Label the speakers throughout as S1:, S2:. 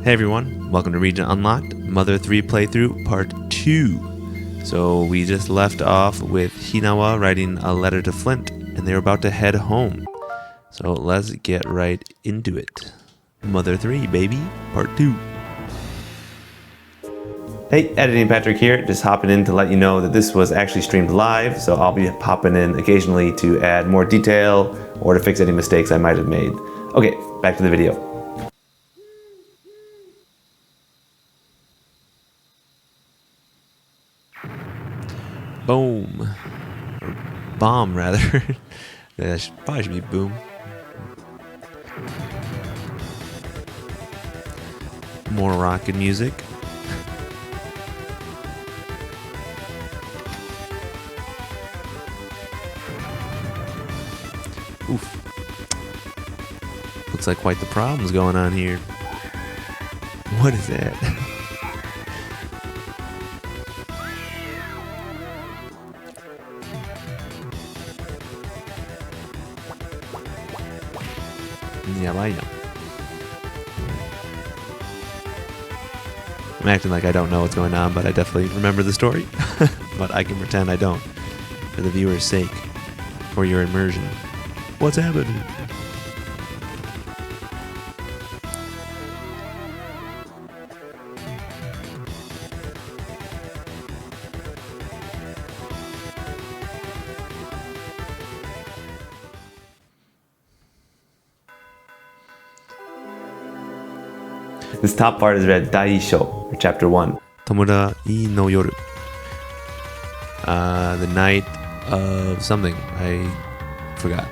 S1: Hey everyone, welcome to Region Unlocked, Mother 3 playthrough part 2. So we just left off with Hinawa writing a letter to Flint, and they're about to head home. So let's get right into it. Mother 3, baby, part 2. Hey, Editing Patrick here, just hopping in to let you know that this was actually streamed live, so I'll be popping in occasionally to add more detail or to fix any mistakes I might have made. Okay, back to the video. Boom. Or bomb, rather. That probably should be boom. More rocket music. Oof. Looks like quite the problems going on here. What is that? I'm acting like I don't know what's going on, but I definitely remember the story. But I can pretend I don't, for the viewer's sake, for your immersion. What's happening? This top part is read Daisho, or chapter 1. Tomurai no yoru. The night of something. I forgot.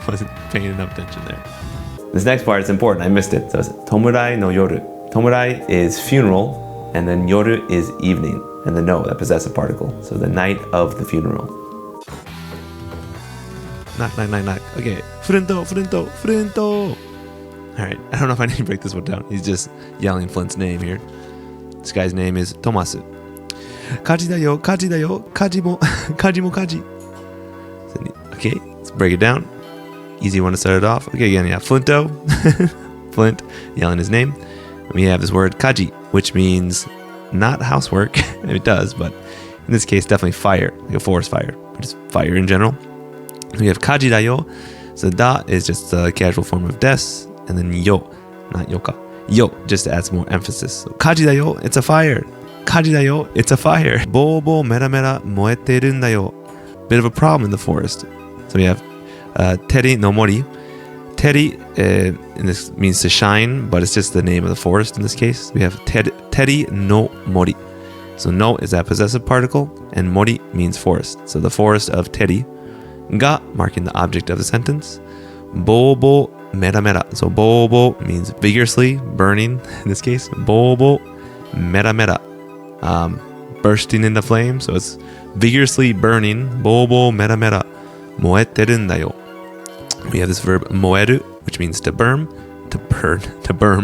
S1: Wasn't paying enough attention there. This next part is important. I missed it. So it's Tomurai no yoru. Tomurai is funeral, and then yoru is evening. And the no, that possessive particle. So the night of the funeral. Knock, knock, knock, knock. Okay. Furento, furento, furento. Alright, I don't know if I need to break this one down. He's just yelling Flint's name here. This guy's name is Tomasu. Kaji da yo, kaji mo, kaji mo kaji. Okay, let's break it down. Easy one to start it off. Okay, again, yeah, Flinto. Flint, yelling his name. And we have this word kaji, which means not housework. It does, but in this case, definitely fire, like a forest fire, or just fire in general. We have kaji da yo. So da is just a casual form of des. And then yo, not yoka. Yo, just to add some more emphasis. So, kaji da yo, it's a fire. Kaji da yo, it's a fire. Bobo mera mera moeteru da yo. Bit of a problem in the forest. So we have teri no mori. Teri, and this means to shine, but it's just the name of the forest in this case. We have teri no mori. So no is that possessive particle, and mori means forest. So the forest of teri. Ga, marking the object of the sentence. Bobo mera mera. So bobo means vigorously, burning in this case. Bobo mera mera. Bursting into flame. So it's vigorously burning. Bobo mera mera. Moeteru da yo. We have this verb moeru, which means to burn, to burn,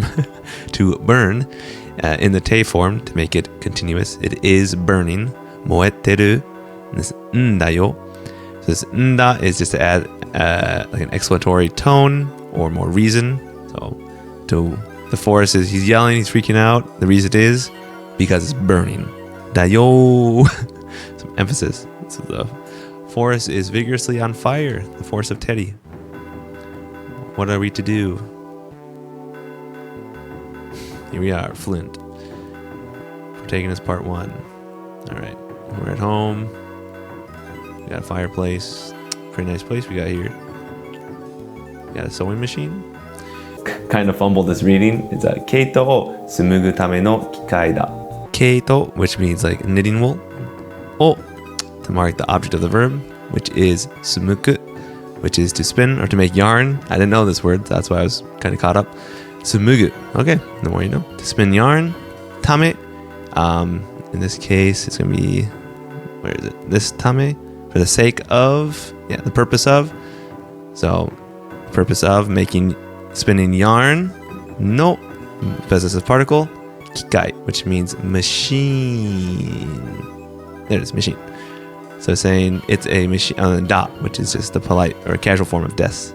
S1: in the te form to make it continuous. It is burning. Moeteru. This da yo. So this nda is just to add like an exclamatory tone or more reason. So to the forest is he's yelling, he's freaking out. The reason is because it's burning. Dayo. Some emphasis. So the forest is vigorously on fire. The forest of Teddy. What are we to do? Here we are, Flint. We're taking this part 1. Alright. We're at home. We got a fireplace. Pretty nice place we got here. We got a sewing machine. Kind of fumbled this reading. It's a keito o sumugu tame no kikai da. Keito, which means like knitting wool. O, to mark the object of the verb, which is sumuku, which is to spin or to make yarn. I didn't know this word, that's why I was kind of caught up. Sumugu. Okay, the more you know. To spin yarn. Tame. In this case, it's going to be, where is it? This tame. For the sake of, yeah, the purpose of. So, purpose of making, spinning yarn. No, possessive particle. Kikai, which means machine. There it is, machine. So saying it's a machine, da, which is just the polite or casual form of des.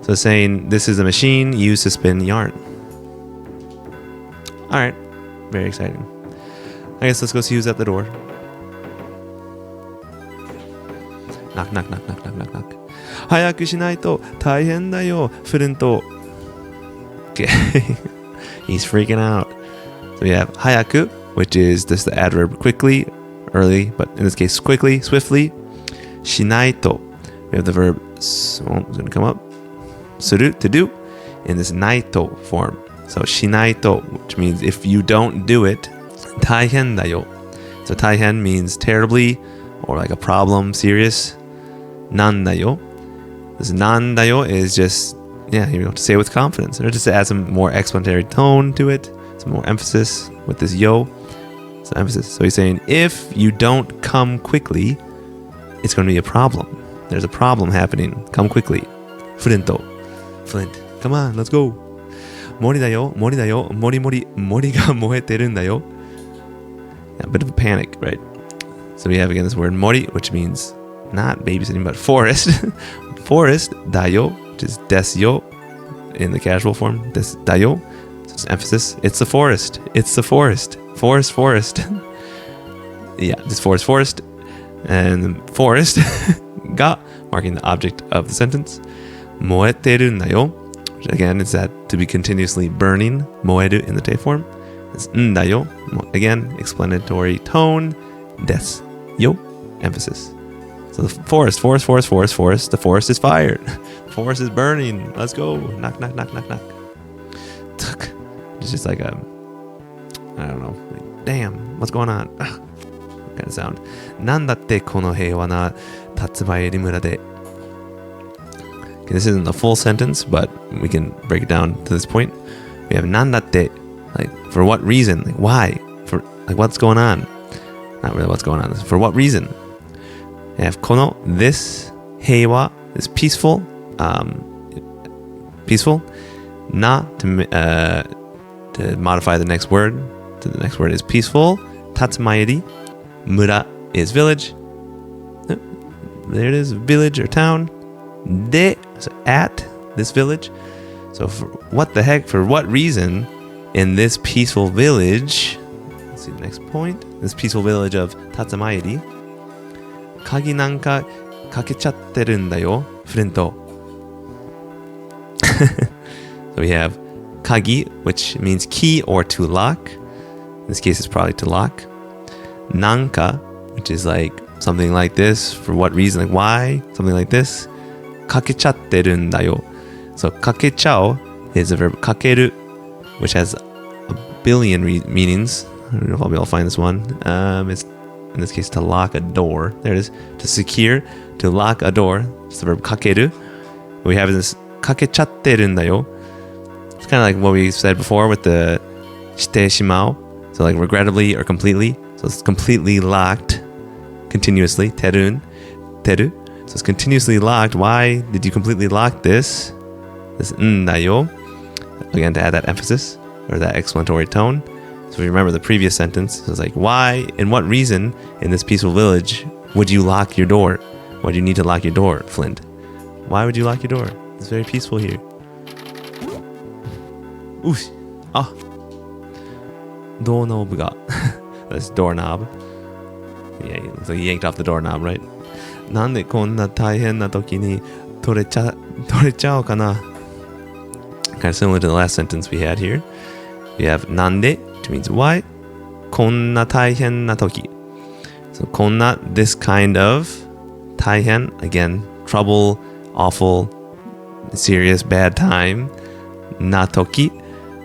S1: So saying this is a machine used to spin yarn. Alright, very exciting. I guess let's go see who's at the door. Knock, knock, knock, knock, knock, knock, knock. 早くしないと大変だよ、フルント. Okay. He's freaking out. So we have 早く, which is just the adverb quickly, early, but in this case quickly, swiftly. しないと. We have the verb, it's going to come up. する, to do, in this ないと form. So しないと, which means if you don't do it, 大変だよ. So 大変 means terribly, or like a problem, serious. なんだよ. This なんだよ is just, yeah, you know, to say it with confidence, or just to add some more explanatory tone to it, some more emphasis with this yo. Some emphasis. So he's saying, if you don't come quickly, it's going to be a problem. There's a problem happening. Come quickly. Flint, come on, let's go. 森だよ、森だよ、森が燃えてるんだよ. Yeah, a bit of a panic, right? So we have again this word mori, which means not babysitting, but forest. Forest, だよ, which is ですよ in the casual form. ですだよ. So it's emphasis. It's the forest. It's the forest. Forest. Yeah, just forest. And forest, が marking the object of the sentence. 燃えてるんだよ. Which again is that to be continuously burning. 燃える in the te form. It's んだよ. Again, explanatory tone. ですよ, emphasis. So the forest. The forest is fired. The forest is burning. Let's go. Knock, knock, knock, knock, knock. It's just like a, I don't know. Like, damn, what's going on? What kind of sound? なんだってこの平和な竜林村で. Okay, this isn't a full sentence, but we can break it down to this point. We have なんだって, like for what reason? Like why? For like what's going on? Not really what's going on. For what reason? We have この this 平和 is peaceful. Peaceful. な to modify the next word. So the next word is peaceful. 竜林 mura is village. There it is, village or town. De, so at this village. So for what the heck, for what reason in this peaceful village, let's see the next point, this peaceful village of Tatsumayuri, 鍵なんかかけちゃってるんだよ、フレント. So we have 鍵, which means key or to lock. In this case, it's probably to lock. なんか, which is like something like this. For what reason? Like why? Something like this. かけちゃってるんだよ. So かけちゃう is a verb かける, which has a billion meanings. I don't know if I'll be able to find this one. It's in this case to lock a door. There it is. To secure, to lock a door. It's the verb かける. We have this かけちゃってるんだよ. It's kind of like what we said before with the してしまう. So like regrettably or completely. So it's completely locked continuously. てる. So it's continuously locked. Why did you completely lock this? This んだよ. Again, to add that emphasis or that explanatory tone. So if you remember the previous sentence, it was like, why, and what reason in this peaceful village would you lock your door? Why do you need to lock your door, Flint? Why would you lock your door? It's very peaceful here. Ooh. Ah. Doorknob got. That's doorknob. Yeah, it looks like he yanked off the doorknob, right? なんでこんな大変な時に取れちゃうかな? Kind of similar to the last sentence we had here. We have なんで, which means why. こんな大変な時. So こんな, this kind of. 大変, again, trouble, awful, serious, bad time. な時.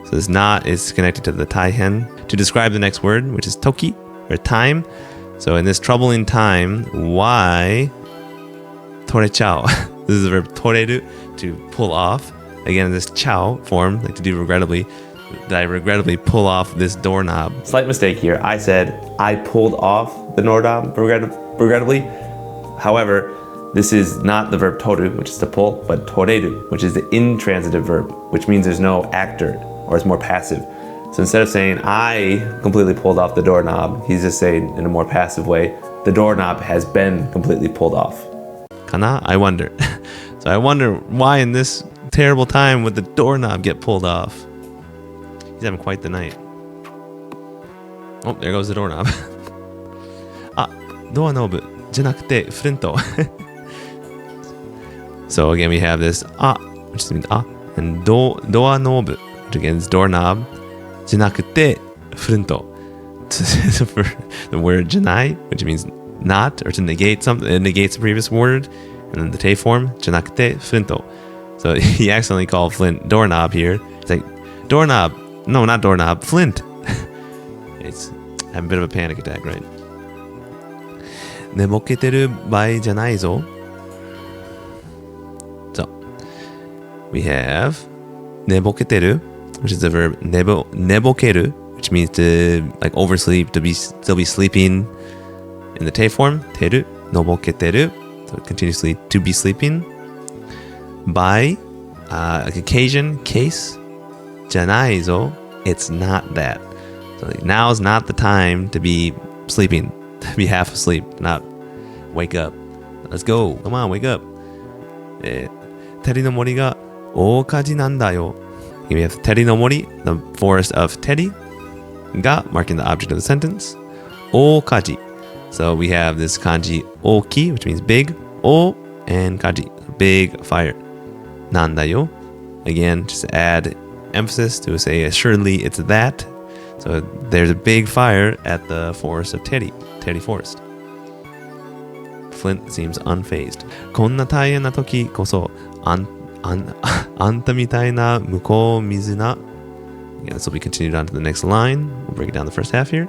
S1: So this na is connected to the 大変 to describe the next word, which is toki, or time. So in this troubling time, why 取れちゃう? This is the verb 取れる, to pull off. Again, in this ちゃう form, like to do regrettably. Did I regrettably pull off this doorknob? Slight mistake here. I said I pulled off the doorknob regrettably. However, this is not the verb toru, which is to pull, but toreru, which is the intransitive verb, which means there's no actor, or it's more passive. So instead of saying I completely pulled off the doorknob, he's just saying in a more passive way, the doorknob has been completely pulled off. Kana? I wonder. So I wonder why in this terrible time would the doorknob get pulled off? He's having quite the night. Oh, there goes the doorknob. あ、ドアノブじゃなくてフロント。So again, we have this which means and doorknob, which again is doorknob. じゃなくてフロント. For the word じゃない, which means not, or to negate something, it negates the previous word, and then the te form じゃなくてフロント. So he accidentally called Flint doorknob here. It's like doorknob, no, not doorknob, Flint. It's having a bit of a panic attack, right? 寝ぼけてる場合じゃないぞ. So we have 寝ぼけてる, which is the verb 寝ぼける, which means to like oversleep, to be still be sleeping in the te form. てる, のぼけてる, so continuously to be sleeping. By like occasion, case, じゃないぞ, it's not that. So like, now is not the time to be sleeping, to be half asleep, not wake up. Let's go. Come on, wake up. テリの森が大火事なんだよ. We have テリの森, the forest of Teri, が marking the object of the sentence. 大火事. So we have this kanji 大き, which means big, お and 火事, big fire. なんだよ. Again, just add emphasis to say assuredly it's that. So there's a big fire at the forest of Teri Forest. Flint seems unfazed. こんな大変な時こそあんたみたいな向こう水な. Yeah, so we continued on to the next line. We'll break down the first half here.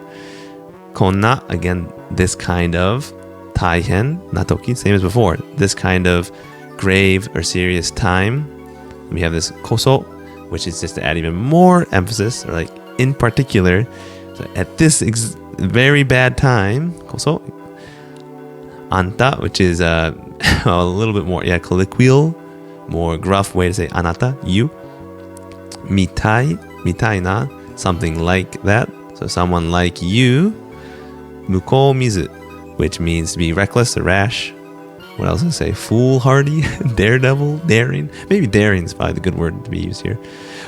S1: こんな, again, this kind of 大変な時, same as before. This kind of grave or serious time. We have this こそ, which is just to add even more emphasis, or like in particular. So at this very bad time, こそ, あんた, which is a little bit more, colloquial, more gruff way to say あなた, you. みたいな, something like that. So someone like you. 向こう水, which means to be reckless or rash. What else does it say? Foolhardy, daredevil, daring. Maybe daring is probably the good word to be used here.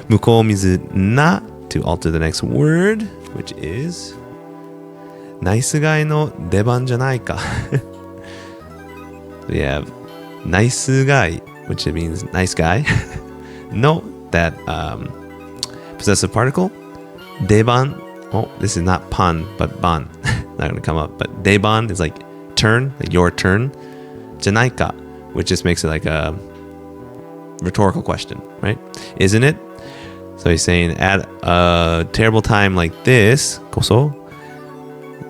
S1: 向こう水な, to alter the next word, which is ナイスガイの出番じゃないか. We have ナイスガイ, which means nice guy. Note that possessive particle. 出番. Oh, this is not pun, but ban. Not going to come up. But 出番 is like turn, like your turn. じゃないか, which just makes it like a rhetorical question, right? Isn't it? So he's saying at a terrible time like this, こそ,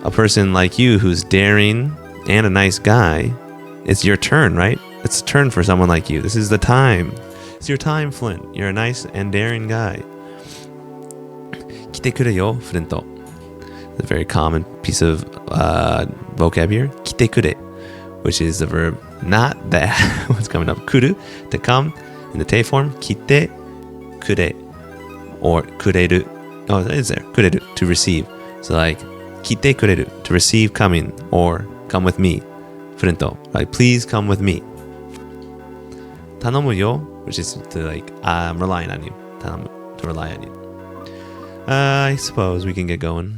S1: a person like you who's daring and a nice guy, it's your turn, right? It's a turn for someone like you. This is the time. It's your time, Flint. You're a nice and daring guy. 来てくれよ, Flint. It's a very common piece of vocab here. 来てくれ, which is the verb not that. What's coming up? 来る, to come. In the te form, 来てくれ. Or くれる. Oh, it is there. くれる, to receive. So like 来てくれる, to receive coming, or come with me. フレント, like please come with me. 頼むよ, which is to like I'm relying on you. 頼む, to rely on you. I suppose we can get going.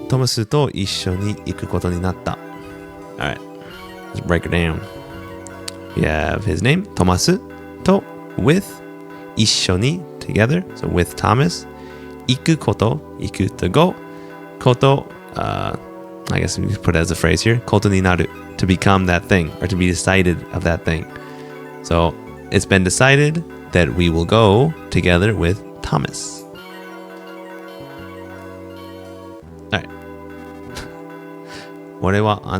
S1: トマスと一緒に行くことになった. Alright, let's break it down. We have his name, トマス, と with, 一緒に together, so with Thomas. 行くこと, 行く to go. こと, I guess we could put it as a phrase here, ことになる, to become that thing, or to be decided of that thing. So it's been decided that we will go together with Thomas. Alright. 俺はあ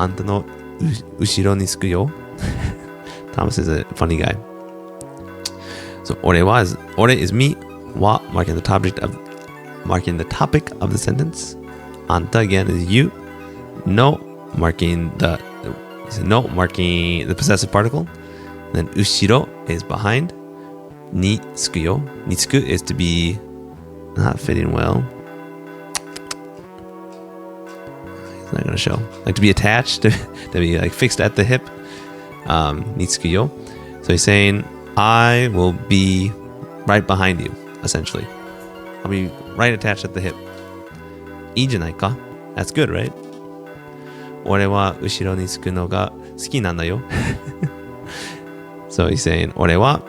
S1: んたの後ろにつくよ. Thomas is a funny guy. So 俺is me, は marking the topic of the sentence. あんた again is you. No marking the possessive particle. Then 後ろ is behind. につくよ. につく is to be not fitting well. It's not going to show. Like to be attached, to be like fixed at the hip. につくよ. So he's saying, I will be right behind you. essentially. I'll be right attached at the hip. いいじゃないか? That's good, right? 俺は後ろにつくのが好きなんだよ. So he's saying 俺は,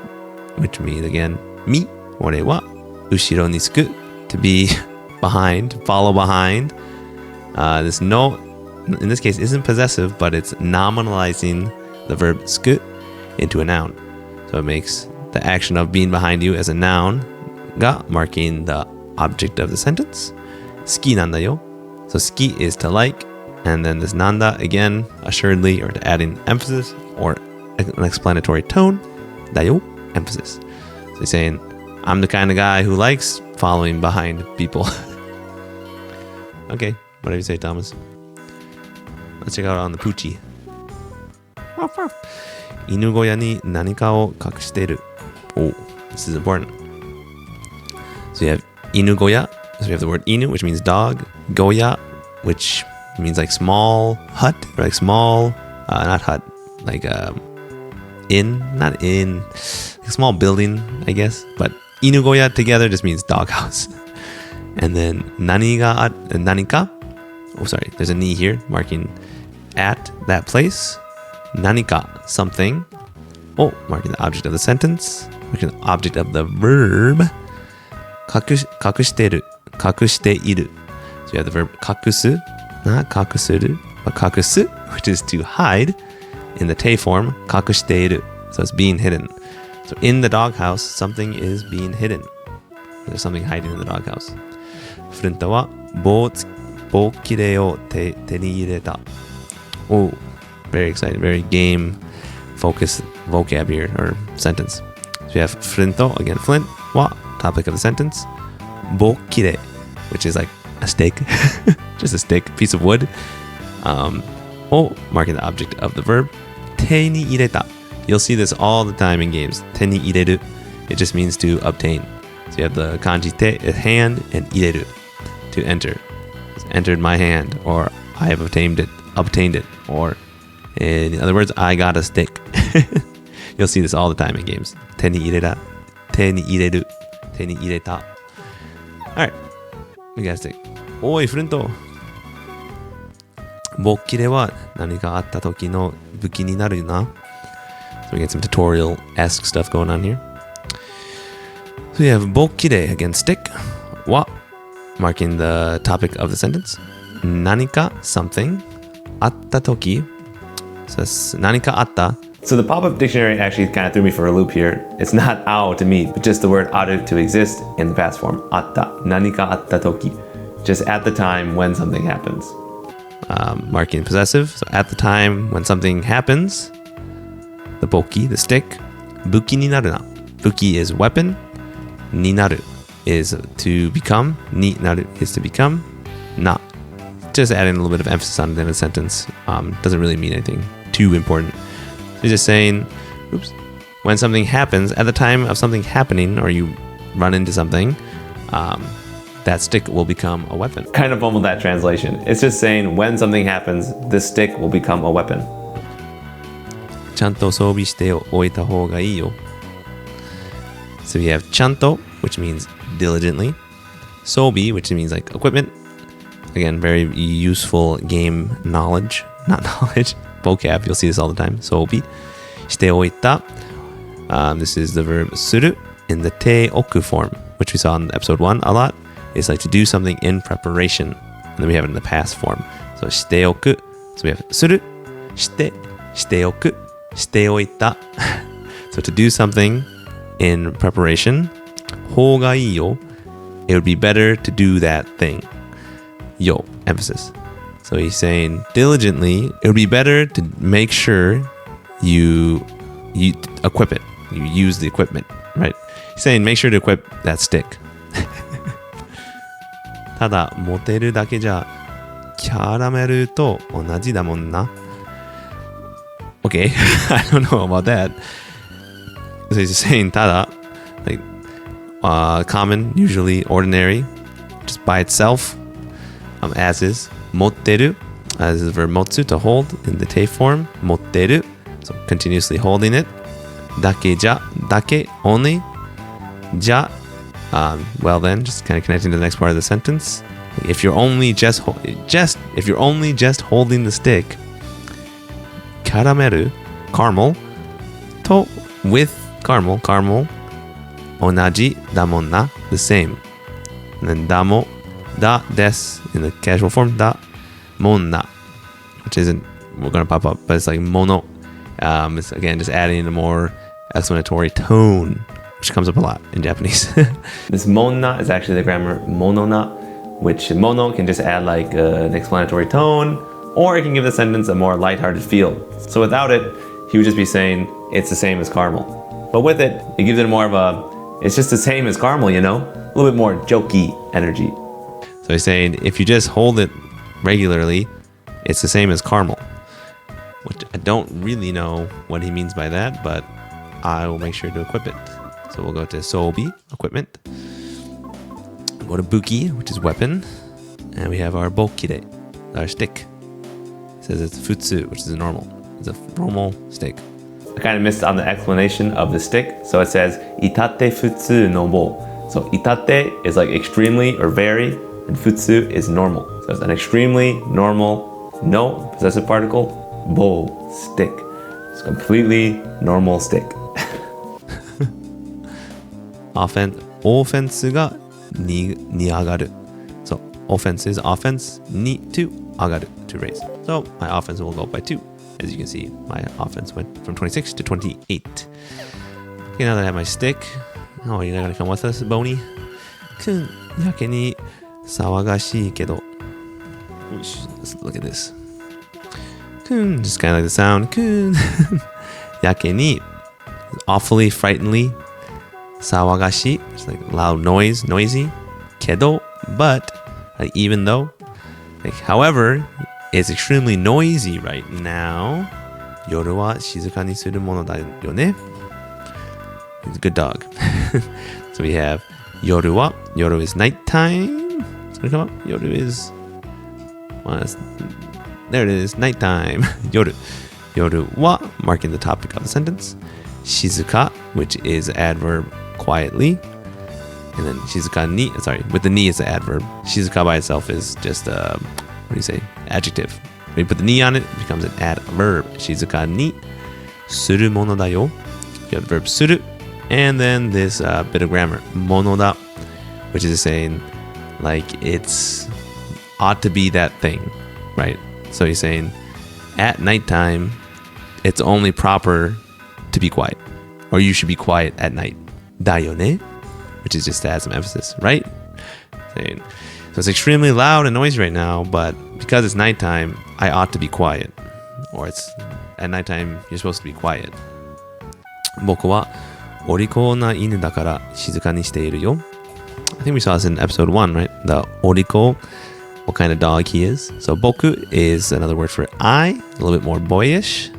S1: which means again, me. 俺は後ろにつく, to be behind, to follow behind. This no, in this case, isn't possessive, but it's nominalizing the verb つく into a noun. So it makes the action of being behind you as a noun, が marking the object of the sentence. 好きなんだよ. So 好き is to like, and then this nanda again, assuredly, or to adding emphasis or an explanatory tone. だよ, emphasis. So he's saying, I'm the kind of guy who likes following behind people. Okay, whatever you say, Thomas. Let's check out on the poochie. 犬小屋に何かを隠している. Oh, this is important. So you have 犬小屋. So you have the word inu, which means dog. Goya, which means like small hut, or like small, not hut, like inn, not inn, like a small building, I guess. But inu goya together just means doghouse. And then nanika. Oh, sorry, there's a ni here marking at that place. Nanika, something. Oh, marking the object of the sentence, marking the object of the verb. 隠してる, 隠している. So you have the verb 隠す, not 隠する, but 隠す, which is to hide. In the te form, 隠している. So it's being hidden. So in the doghouse, something is being hidden. There's something hiding in the doghouse. フルントは棒切れを手に入れた. Oh, very excited, very game focused vocab here, or sentence. So you have フルント, again, flint, は topic of the sentence. 棒切れ, which is like a steak, just a stick, piece of wood. O, marking the object of the verb. 手に入れた. You'll see this all the time in games. 手に入れる. It just means to obtain. So you have the kanji te, hand, and 入れる, to enter. It's entered my hand, or I have obtained it, or in other words, I got a stick. You'll see this all the time in games. 手に入れた, 手に入れる, 手に入れた. Alright, we got a stick. おい、フルント. 棒切れは何かあった時の武器になるな. So we get some tutorial-esque stuff going on here. So we have 棒切れ again, stick. は marking the topic of the sentence. 何か something. あった時. So that's 何かあった. So the pop-up dictionary actually kind of threw me for a loop here. It's not ao to me, but just the word aru to exist in the past form. Atta. Nanika atta toki. Just at the time when something happens. Marking possessive. So at the time when something happens, the boki, the stick. Buki ni naru na. Buki is weapon. Ni naru is to become. Ni naru is to become. Na. Just adding a little bit of emphasis on the end of the sentence. Doesn't really mean anything too important. He's just saying, oops, when something happens, at the time of something happening, or you run into something, that stick will become a weapon. Kind of fumbled that translation. It's just saying when something happens, this stick will become a weapon. ちゃんと装備しておいた方がいいよ. So we have ちゃんと, which means diligently. 装備, which means like equipment. Again, very useful game knowledge. Not knowledge. Vocab, you'll see this all the time. 装備しておいた. This is the verb する in the te oku form, which we saw in episode 1 a lot. It's like to do something in preparation. And then we have it in the past form. So しておく. So we have する しておく しておいた. So to do something in preparation. 方がいいよ. It would be better to do that thing. Yo, emphasis. So he's saying diligently, it would be better to make sure you equip it. You use the equipment, right? He's saying make sure to equip that stick. ただ持てるだけじゃキャラメルと同じだもんな. Okay, I don't know about that. So he's saying ただ, like common, usually ordinary, just by itself, as is. 持ってる as the verb 持つ to hold in the te form. 持ってる so continuously holding it. だけじゃ dake only. じゃ Well then, just kind of connecting to the next part of the sentence. If you're only just holding the stick, caramel, to with caramel, 同じだもんな, the same. And then だも, da des in the casual form, だもんな, which isn't we're gonna pop up, but it's like mono. It's again just adding a more explanatory tone, which comes up a lot in Japanese. This monna is actually the grammar monona, which mono can just add like an explanatory tone, or it can give the sentence a more lighthearted feel. So without it, he would just be saying it's the same as caramel. But with it, it gives it more of a, it's just the same as caramel, you know? A little bit more jokey energy. So he's saying if you just hold it regularly, it's the same as caramel. Which I don't really know what he means by that, but I will make sure to equip it. So we'll go to Sobi, equipment. Go to Buki, which is weapon. And we have our Bokire, our stick. It says it's Futsu, which is a normal. It's a normal stick. I kind of missed on the explanation of the stick. So it says Itate Futsu no bo. So Itate is like extremely or very, and Futsu is normal. So it's an extremely normal, no possessive particle, bo, stick. It's a completely normal stick. Offense がに上がる. So offense is offense, ni to 上がる to raise. So my offense will go up by 2. As you can see, my offense went from 26 to 28. Okay, now that I have my stick, oh, you're not gonna come with us, Boney? くんやけに騒がしいけど. Let's look at this. くん, just kind of like the sound. くんやけに awfully, frighteningly. 騒がしい, it's like loud noise, noisy. けど, but, like even though, like however, it's extremely noisy right now. 夜は静かにするものだよね. He's a good dog. So we have 夜は, yoru is nighttime. It's gonna come up. Yoru is, well, there it is, nighttime. Yoru. Yoru wa, marking the topic of the sentence. Shizuka, which is adverb quietly. And then shizuka ni, sorry, with the ni is the adverb. Shizuka by itself is just what do you say? Adjective. When you put the ni on it, it becomes an adverb. Shizuka ni suru mono da yo. You have the verb suru. And then this bit of grammar, mono da, which is saying like it's ought to be that thing, right? So he's saying at nighttime, it's only proper to be quiet, or you should be quiet at night. Da yo ne, which is just to add some emphasis, right? Saying, so it's extremely loud and noisy right now, but because it's nighttime, I ought to be quiet. Or it's at nighttime, you're supposed to be quiet. 僕はお利口な犬だから静かにしているよ. I think we saw this in episode 1, right? The oriko, what kind of dog he is. So boku is another word for I, a little bit more boyish.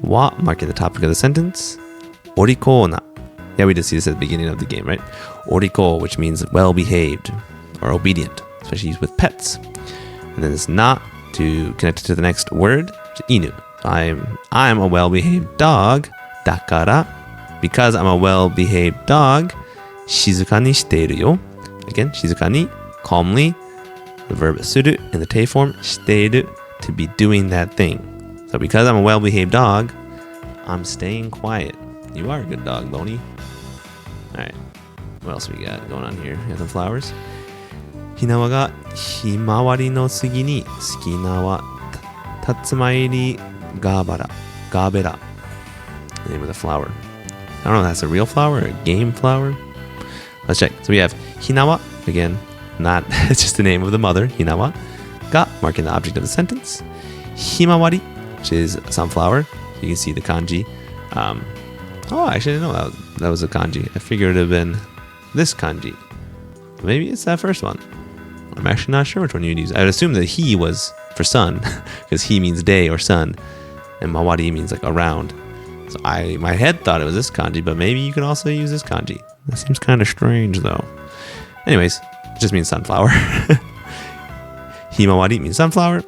S1: Wa, marking the topic of the sentence. Oriko na. Yeah, we did see this at the beginning of the game, right? Oriko, which means well-behaved or obedient, especially used with pets. And then it's na to connect it to the next word, inu. I'm a well-behaved dog. Dakara, because I'm a well-behaved dog. Shizuka ni shiteiru yo. Again, shizuka ni, calmly. The verb suru in the te form, shiteiru, to be doing that thing. So because I'm a well-behaved dog, I'm staying quiet. You are a good dog, Boney. Alright, what else we got going on here? We got some flowers. Hinawa ga himawari no sugi ni sukina wa tatsumairi gabera. The name of the flower. I don't know if that's a real flower or a game flower. Let's check. So we have hinawa, again, not, it's just the name of the mother, hinawa. Ga, marking the object of the sentence. Himawari, which is sunflower. You can see the kanji. Oh, actually, I didn't know that was a kanji. I figured it would have been this kanji. Maybe it's that first one. I'm actually not sure which one you'd use. I would assume that he was for sun, because he means day or sun, and mawari means like around. So my head thought it was this kanji, but maybe you could also use this kanji. That seems kind of strange, though. Anyways, it just means sunflower. Himawari means sunflower.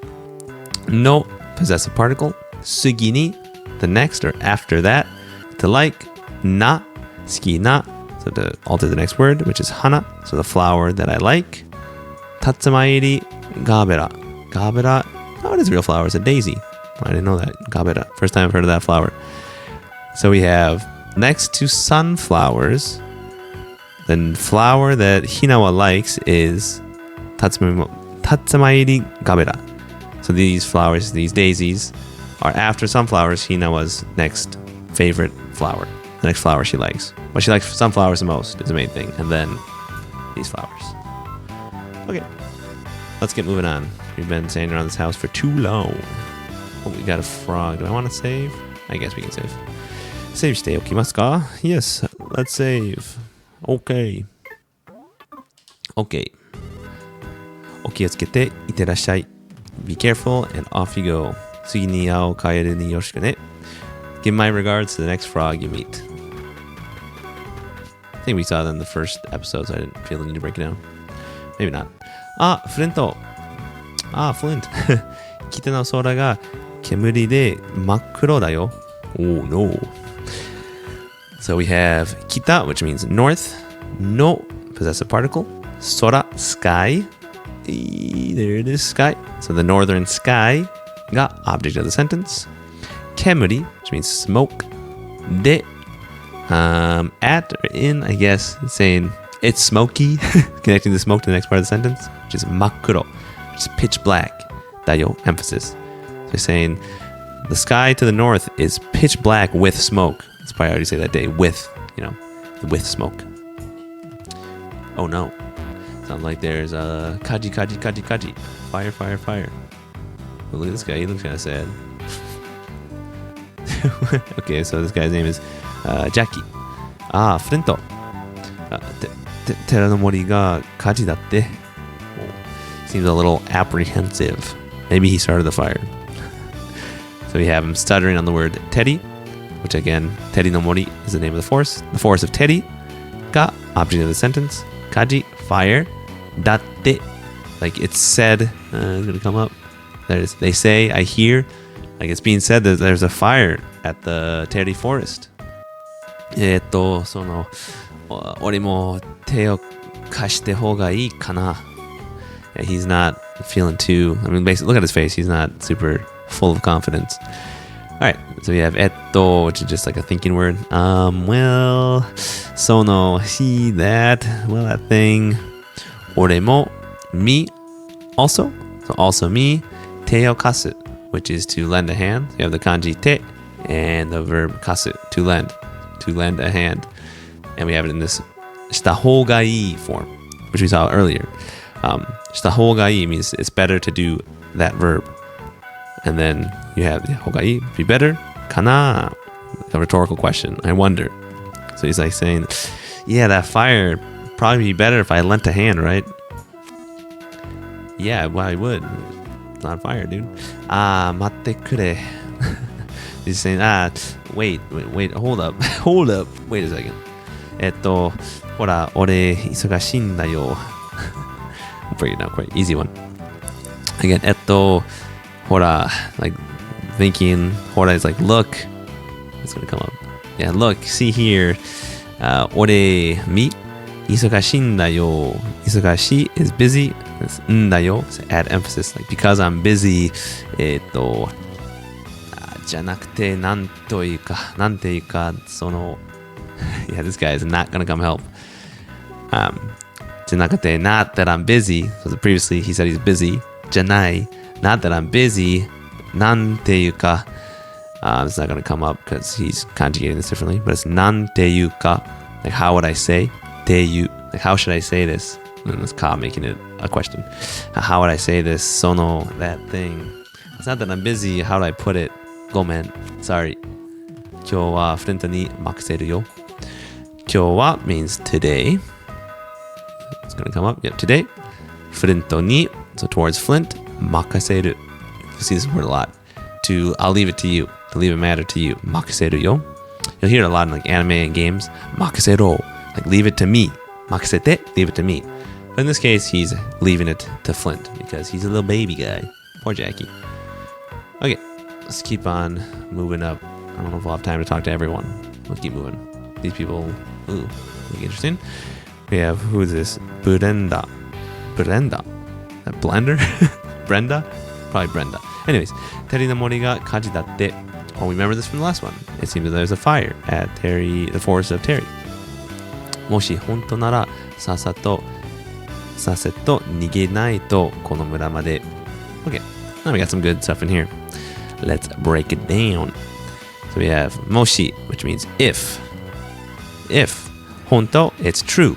S1: No possessive particle. Sugi ni, the next or after that. To like. Na, suki na. So to alter the next word, which is hana, so the flower that I like. Tatsamairi gabera. Gabera, oh, it is a real flower. It's a daisy. I didn't know that. Gabera. First time I've heard of that flower. So we have, next to sunflowers, the flower that Hinawa likes is Tatsamairi gabera. So these flowers, these daisies, are after sunflowers, Hinawa's next favorite flower. The next flower she likes. But she likes sunflowers the most is the main thing. And then these flowers. Okay. Let's get moving on. We've been standing around this house for too long. Oh, we got a frog. Do I want to save? I guess we can save. Saveしておきますか? Yes, let's save. Okay. Okay. お気をつけていってらっしゃい. Be careful and off you go. 次に会うカエルによろしくね. Give my regards to the next frog you meet. I think we saw that in the first episode, so I didn't feel the need to break it down. Maybe not. Flint. Flint. 北の空が煙で真っ黒だよ. Oh no. So we have kita, which means north. No, possessive particle. Sora, sky. There it is, sky. So the northern sky got object of the sentence. Kemuri, which means smoke. De, at or in, I guess, saying it's smoky, connecting the smoke to the next part of the sentence, which is makuro, which is pitch black. Dayo, emphasis. So you're saying the sky to the north is pitch black with smoke. That's probably how you say that day, with smoke. Oh no. Sounds like there's a kaji. Fire. Oh, look at this guy, he looks kind of sad. Okay, so this guy's name is Jackie. Flinto. Tera no mori ga kaji datte. Seems a little apprehensive. Maybe he started the fire. So we have him stuttering on the word teri, which again, teri no mori is the name of the forest. The forest of teri. Ga, object of the sentence. Kaji, fire. Datte, like it's said. It's gonna come up. They say, I hear. Like it's being said that there's a fire at the teri forest. 俺も手を貸して方がいいかな. Yeah, he's not feeling too, basically, look at his face. He's not super full of confidence. All right, so we have etto, which is just like a thinking word. Well, sono, he, that, that thing. Ore mo, me, also. So also me. Te o kasu, which is to lend a hand. So you have the kanji te and the verb kasu, to lend a hand. And we have it in this shita hou ga ii form, which we saw earlier. Shita hou ga ii means it's better to do that verb. And then you have the hou ga ii, be better, kana, a rhetorical question. I wonder. So he's like saying, yeah, that fire probably be better if I lent a hand, right? Yeah, well, I would. It's on fire, dude. Matte kure. He's saying, wait, hold up. Wait a second. ほら、俺、忙しいんだよ. I'll break it down quick. Easy one. Again, ほら, like thinking, ほらis like, look. It's gonna come up. Yeah, look, see here. 俺、me, 忙しいんだよ. 忙しい is busy. It's んだよ. So add emphasis. Like, because I'm busy, じゃなくて、なんていうか、その, yeah, this guy is not gonna come help. じゃなくて, not that I'm busy. So previously he said he's busy. じゃない, not that I'm busy. なんていうか, it's not gonna come up because he's conjugating this differently. But it's なんていうか, like how would I say? ていう, like how should I say this? And it's ka making it a question. How would I say this? その, that thing. It's not that I'm busy. How do I put it? ごめん. Sorry. 今日はフレントに任せるよ. 今日は means today. It's going to come up. Yep, today. フレントに, so towards Flint. 任せる. You'll see this word a lot. I'll leave it to you. To leave a matter to you. 任せるよ. You'll hear it a lot in like anime and games. 任せろ. Like leave it to me. 任せて, leave it to me. But in this case, he's leaving it to Flint because he's a little baby guy. Poor Jackie. Okay, let's keep on moving up. I don't know if we'll have time to talk to everyone. Let's keep moving. These people, ooh. Interesting. We have, who is this? Brenda. Blender? Brenda? Probably Brenda. Anyways, Teri no mori ga kaji datte. Oh, we remember this from the last one. It seems that there's a fire at the forest of Teri. Moshi honto nara sasato nigenai to kono mura made. Okay, now we got some good stuff in here. Let's break it down. So we have moshi, which means if. If. Honto, it's true.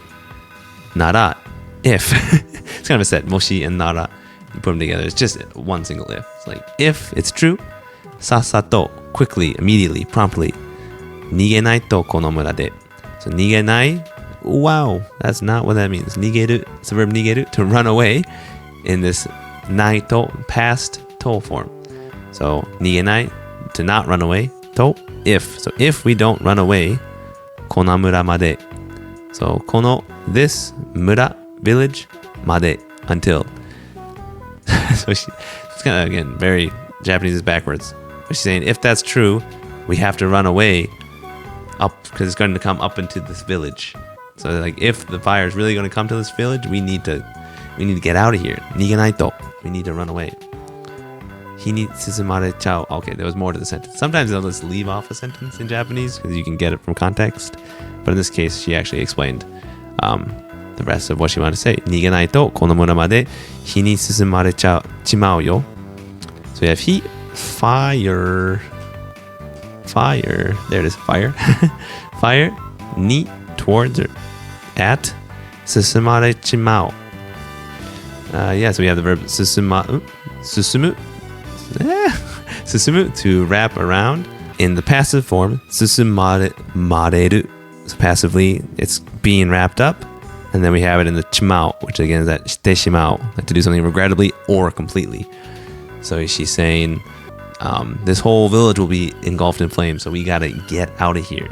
S1: Nara, if. It's kind of a set. Moshi and nara, you put them together. It's just one single if. It's like, if it's true. Sasato, quickly, immediately, promptly. Nigenai to kono mura de. So nigenai, wow, that's not what that means. Nigeru, it's the verb nigeru, to run away, in this naito, past to form. So nigenai, to not run away. To, if. So if we don't run away, konamura made. So kono, this, mura, village, made, until. So it's kind of, again, very Japanese is backwards. But she's saying, if that's true, we have to run away up, because it's going to come up into this village. So like, if the fire is really going to come to this village, we need to get out of here. Nigenaito. We need to run away. Hini susumarechau. Okay, there was more to the sentence. Sometimes they'll just leave off a sentence in Japanese because you can get it from context. But in this case, she actually explained the rest of what she wanted to say. Nigenaito kono mura made hini susumarechimau yo. So we have heat, fire. There it is, fire. Fire, ni, towards, or at, susumarechimau. So we have the verb susumu. Susumu, to wrap around. In the passive form, susumareru. So passively, it's being wrapped up. And then we have it in the chimao, which again is that shiteshimao, like to do something regrettably or completely. So she's saying, this whole village will be engulfed in flames, so we gotta get out of here.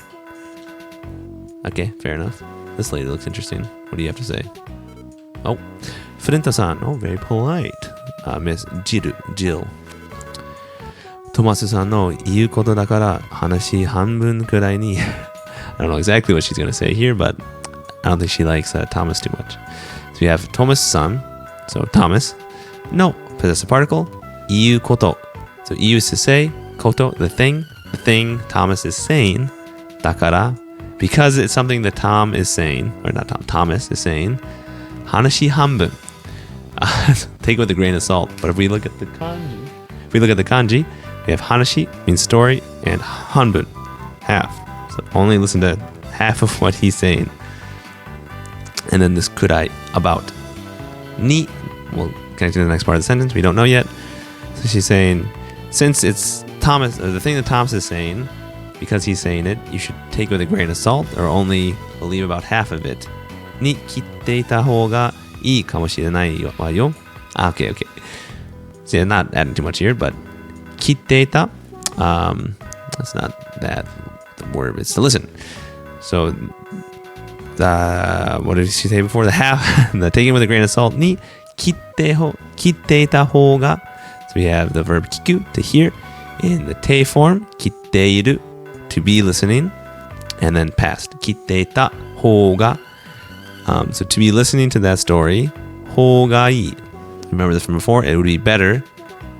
S1: Okay, fair enough. This lady looks interesting. What do you have to say? Oh, Furenta-san. Oh, very polite. Miss Jill. Tomasu-san no iu koto dakara hanashi hanbun kurai ni. I don't know exactly what she's gonna say here, but I don't think she likes Thomas too much. So we have Thomas-san. So Thomas. No, possessive particle. Iu koto. So iu is to say, koto, the thing Thomas is saying, dakara, because it's something that Tom is saying, or not Tom, Thomas is saying, hanashi hanbun. Take it with a grain of salt. But if we look at the kanji, we have hanashi, means story, and hanbun, half. So only listen to half of what he's saying. And then this kurai, about. Ni, we'll connect to the next part of the sentence, we don't know yet. So she's saying, since it's Thomas, or the thing that Thomas is saying, because he's saying it, you should take it with a grain of salt, or only believe about half of it. Ni kitteita hou ga ii kamoshirenai wa yo. Okay. So I'm not adding too much here, but kitteita, that's not that the word, it's to listen. So what did she say before? The half, the taking with a grain of salt. Ni kitteita hou ga. So we have the verb kiku, to hear, in the te form, kitteiru, to be listening, and then past, kitteita hou ga. So to be listening to that story, hou ga ii. Remember this from before? It would be better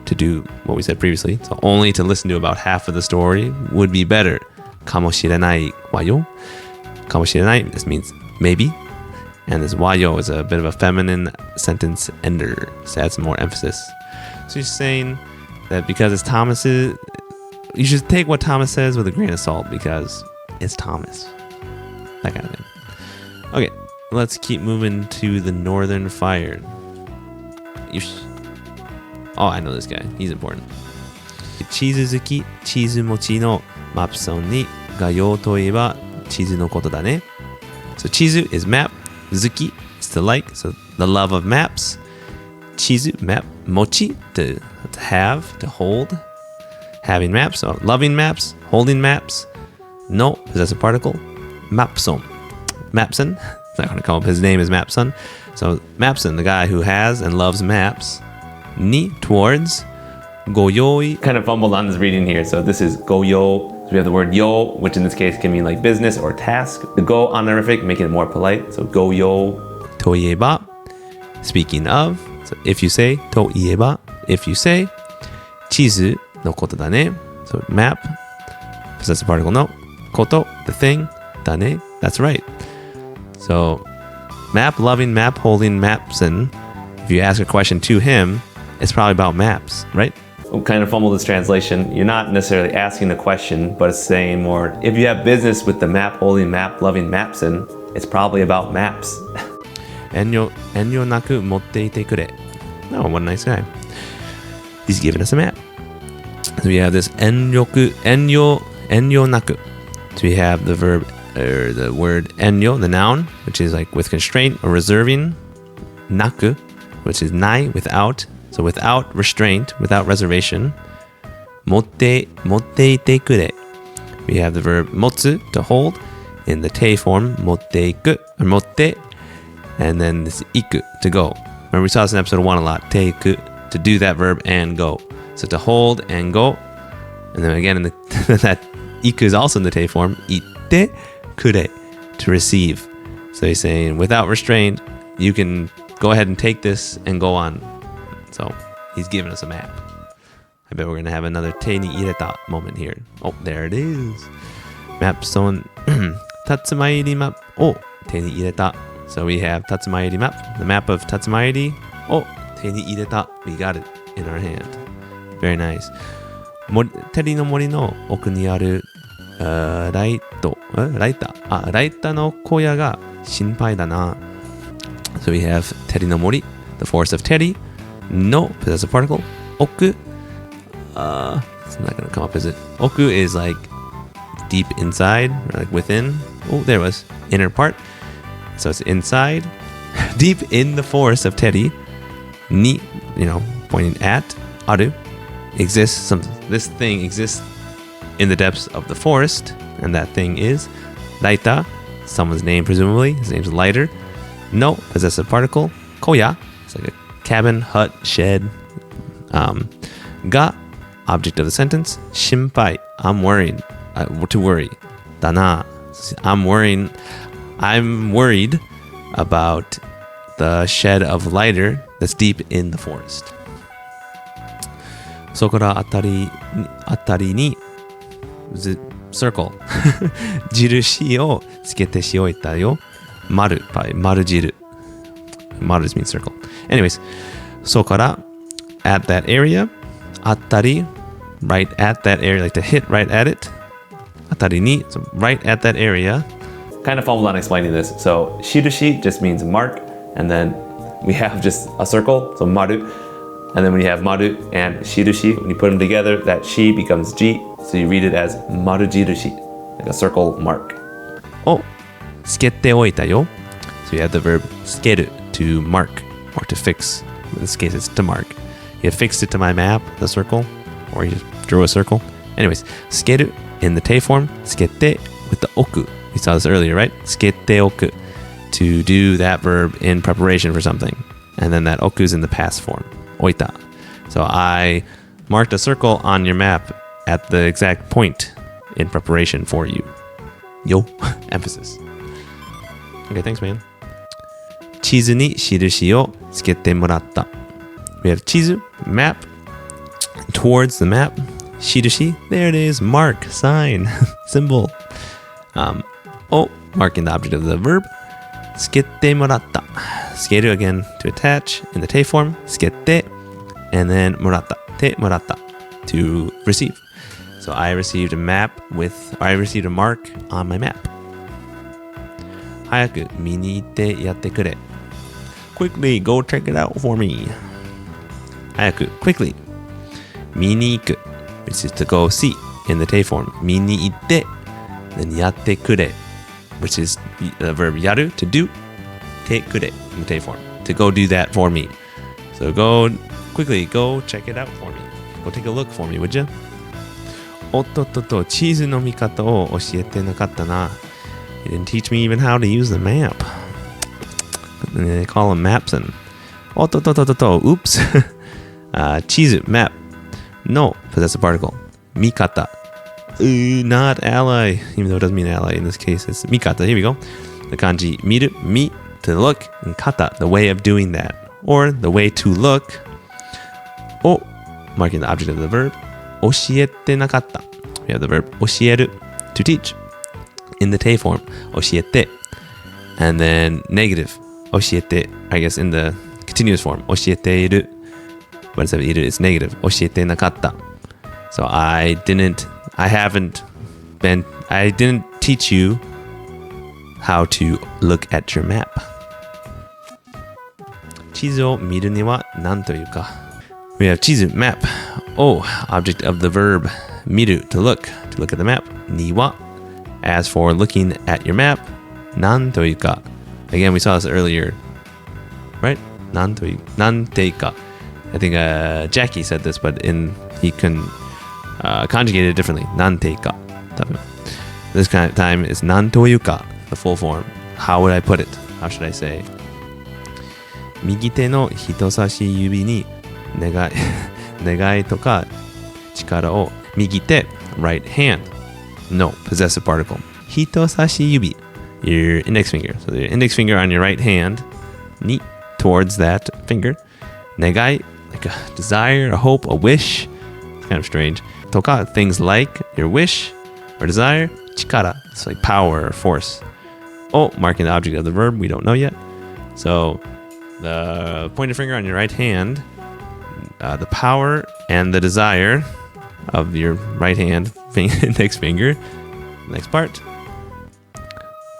S1: to do what we said previously. So only to listen to about half of the story would be better. Kamoshirenai wa yo. Kamoshirenai, this means maybe. And this wa yo is a bit of a feminine sentence ender. So add some more emphasis. So she's saying that because it's Thomas's, you should take what Thomas says with a grain of salt because it's Thomas. That kind of thing. Okay, let's keep moving to the Northern Fire. Oh, I know this guy. He's important. Chizuzuki, chizumochi no mapson ni ga you toieba chizu no koto da ne. So chizu is map. Zuki is to like. So the love of maps. Chizu, map. Mochi, to have, to hold. Having maps. So loving maps. Holding maps. No, possessive particle. Mapson. Mapson. It's not going to come up. His name is Mapson. So Mapson, the guy who has and loves maps. Ni, towards. Goyoi. Kind of fumbled on this reading here. So this is goyo So we have the word yo, which in this case can mean like business or task. The go honorific, making it more polite. So go yo. といえば speaking of. So if you say といえば if you say 地図のことだね. So map, possessive particle no. こと the thing だね. That's right. So map loving, map holding, Mapson. If you ask a question to him, it's probably about maps, right? We'll kind of fumble this translation. You're not necessarily asking the question, but it's saying more, if you have business with the map holding, map loving Mapson, it's probably about maps. 遠慮なく持っていてくれ. Oh, what a nice guy. He's giving us a map. So we have this 遠慮なく. So we have the verb, or the word 遠慮, the noun, which is like with constraint or reserving. なく, which is ない, without. So without restraint, without reservation. 持っていてくれ. We have the verb 持つ, to hold, in the te form, 持っていく, or 持って, and then this 行く, to go. Remember we saw this in episode 1 a lot. ていく, to do that verb and go. So to hold and go. And then again, that 行く is also in the te form. 行ってくれ, to receive. So he's saying, without restraint, you can go ahead and take this and go on. So he's giving us a map. I bet we're going to have another 手に入れた moment here. Oh, there it is. Mapson 辰参り map を手に入れた. So we have 辰参り map, the map of 辰参りを手に入れた. We got it in our hand. Very nice. テリの森の奥にあるライタの小屋が心配だな. So we have テリの森, the forest of Teri. No, possessive particle. Oku. It's not going to come up, is it? Oku is like deep inside, or like within. Oh, there it was. Inner part. So it's inside. Deep in the forest of Teri. Ni, pointing at. Aru. Exists. This thing exists in the depths of the forest. And that thing is Raita. Someone's name, presumably. His name's Lighter. No, possessive particle. Koya. It's like a cabin, hut, shed. Ga, object of the sentence. Shimpai, I'm worried. To worry. Dana, I'm worried about the shed of lighter that's deep in the forest. そこらあたりに circle 印をつけてしおいたよ. 丸 汁. 丸 means circle. Anyways, そこら at that area, あたり right at that area, like to hit right at it. あたりに so right at that area. Kind of fumbled on explaining this. So 印 just means mark, and then we have just a circle, so maru. And then when you have maru and shirushi, when you put them together, that shi becomes ji, so you read it as maru jirushi, like a circle mark. Oh, つけておいたよ. So you have the verb つける to mark or to fix. In this case, it's to mark. You fixed it to my map, the circle, or you just drew a circle. Anyways, つける in the te form, つけて with the oku. We saw this earlier, right? つけておく to do that verb in preparation for something. And then that oku is in the past form. Oita. So I marked a circle on your map at the exact point in preparation for you. Yo, emphasis. Okay, thanks, man. 地図に印をつけてもらった. We have 地図, map, towards the map. 印, there it is, mark, sign, symbol. Marking the object of the verb. つけてもらった. つける again to attach in the te form. つけて and then もらった. てもらった to receive. So I received a mark on my map. 早く見に行ってやってくれ. Quickly, go check it out for me. 早く quickly 見に行く which is to go see in the te form. 見に行って then やってくれ which is the verb やる to do. てくれ in the te form. To go do that for me. So quickly go check it out for me. Go take a look for me, would you? おっとっとっと、地図の見方を教えてなかったな. You didn't teach me even how to use the map. They call them Mapson. おっとっとっとっと、oops. 地図 map. No, possessive particle. 見方. not ally, even though it doesn't mean ally in this case. It's mikata. Here we go. The kanji miru, mi, to look, and kata, the way of doing that, or the way to look. O, marking the object of the verb. Oshiete nakatta. We have the verb oshieru, to teach. In the te form, oshiete. And then negative, oshiete, I guess in the continuous form, oshieteiru. But instead of iru, it's negative, oshiete nakatta. So I didn't teach you how to look at your map. 地図を見るには何というか? We have 地図 map. Oh, object of the verb 見る to look at the map. には as for looking at your map. 何というか? Again, we saw this earlier, right? 何という何ていうか? I think Jackie said this, but he can conjugate it differently. 何ていうか? This kind of time is 何というか, the full form. How would I put it? How should I say? 右手の人差し指に願いとか力を右手 right hand. No, possessive particle. 人差し指 your index finger. So the index finger on your right hand に towards that finger. 願い like a desire, a hope, a wish. It's kind of strange. とか things like your wish or desire. 力 it's like power or force. Oh, marking the object of the verb we don't know yet. So the pointer finger on your right hand, the power and the desire of your right hand index finger. Next part.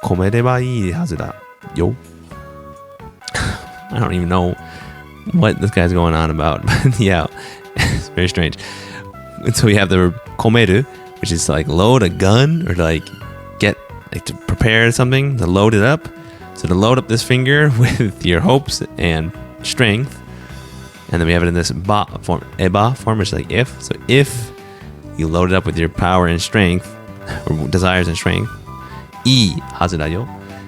S1: 込めればいいはずだよ. I don't even know what this guy's going on about, but yeah, it's very strange. And so we have the verb 込める, which is to like load a gun or to like get like to prepare something, to load it up. So to load up this finger with your hopes and strength. And then we have it in this ba form, eba form, which is like if. So if you load it up with your power and strength, or desires and strength, I hazu da yo.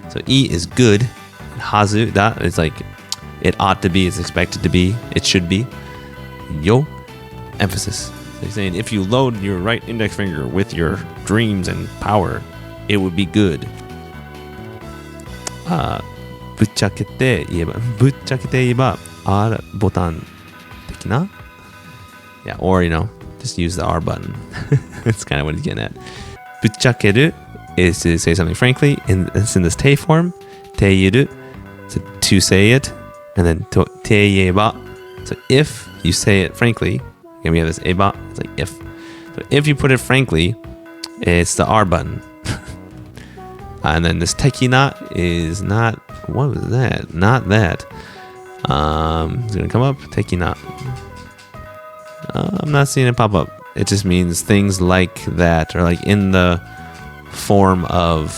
S1: So I is good. Hazu, that is like it ought to be, it's expected to be, it should be. Yo, emphasis. So he's saying if you load your right index finger with your dreams and power, it would be good. ぶっちゃけて言えば R ボタン的な? Yeah, or just use the R button. That's kind of what he's getting at. ぶっちゃける is to say something frankly. It's in this te form. てゆる to say it. And then て言えば. So if you say it frankly, and we have this えば, it's like if. So if you put it frankly, it's the R button. And then this tekina is not, what was that? Not that. It's going to come up, tekina. I'm not seeing it pop up. It just means things like that, or like in the form of,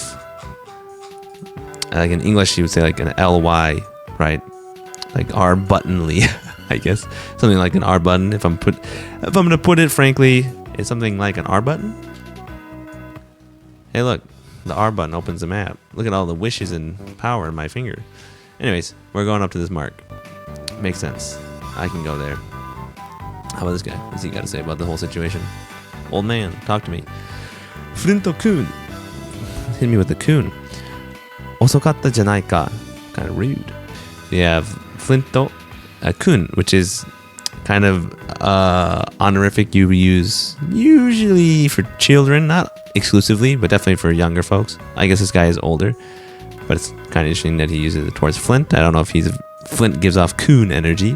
S1: like in English you would say like an ly, right? Like R buttonly, I guess. Something like an R button. If I'm going to put it frankly, it's something like an R button. Hey, look. The R button opens the map. Look at all the wishes and power in my finger. Anyways, we're going up to this mark. Makes sense. I can go there. How about this guy? What's he got to say about the whole situation? Old man, talk to me. Flinto kun. Hit me with the kun. Osokatta janai ka. Kind of rude. We have Flinto kun, which is kind of honorific you use usually for children, not exclusively, but definitely for younger folks. I guess this guy is older, but it's kind of interesting that he uses it towards Flint. I don't know if Flint gives off coon energy.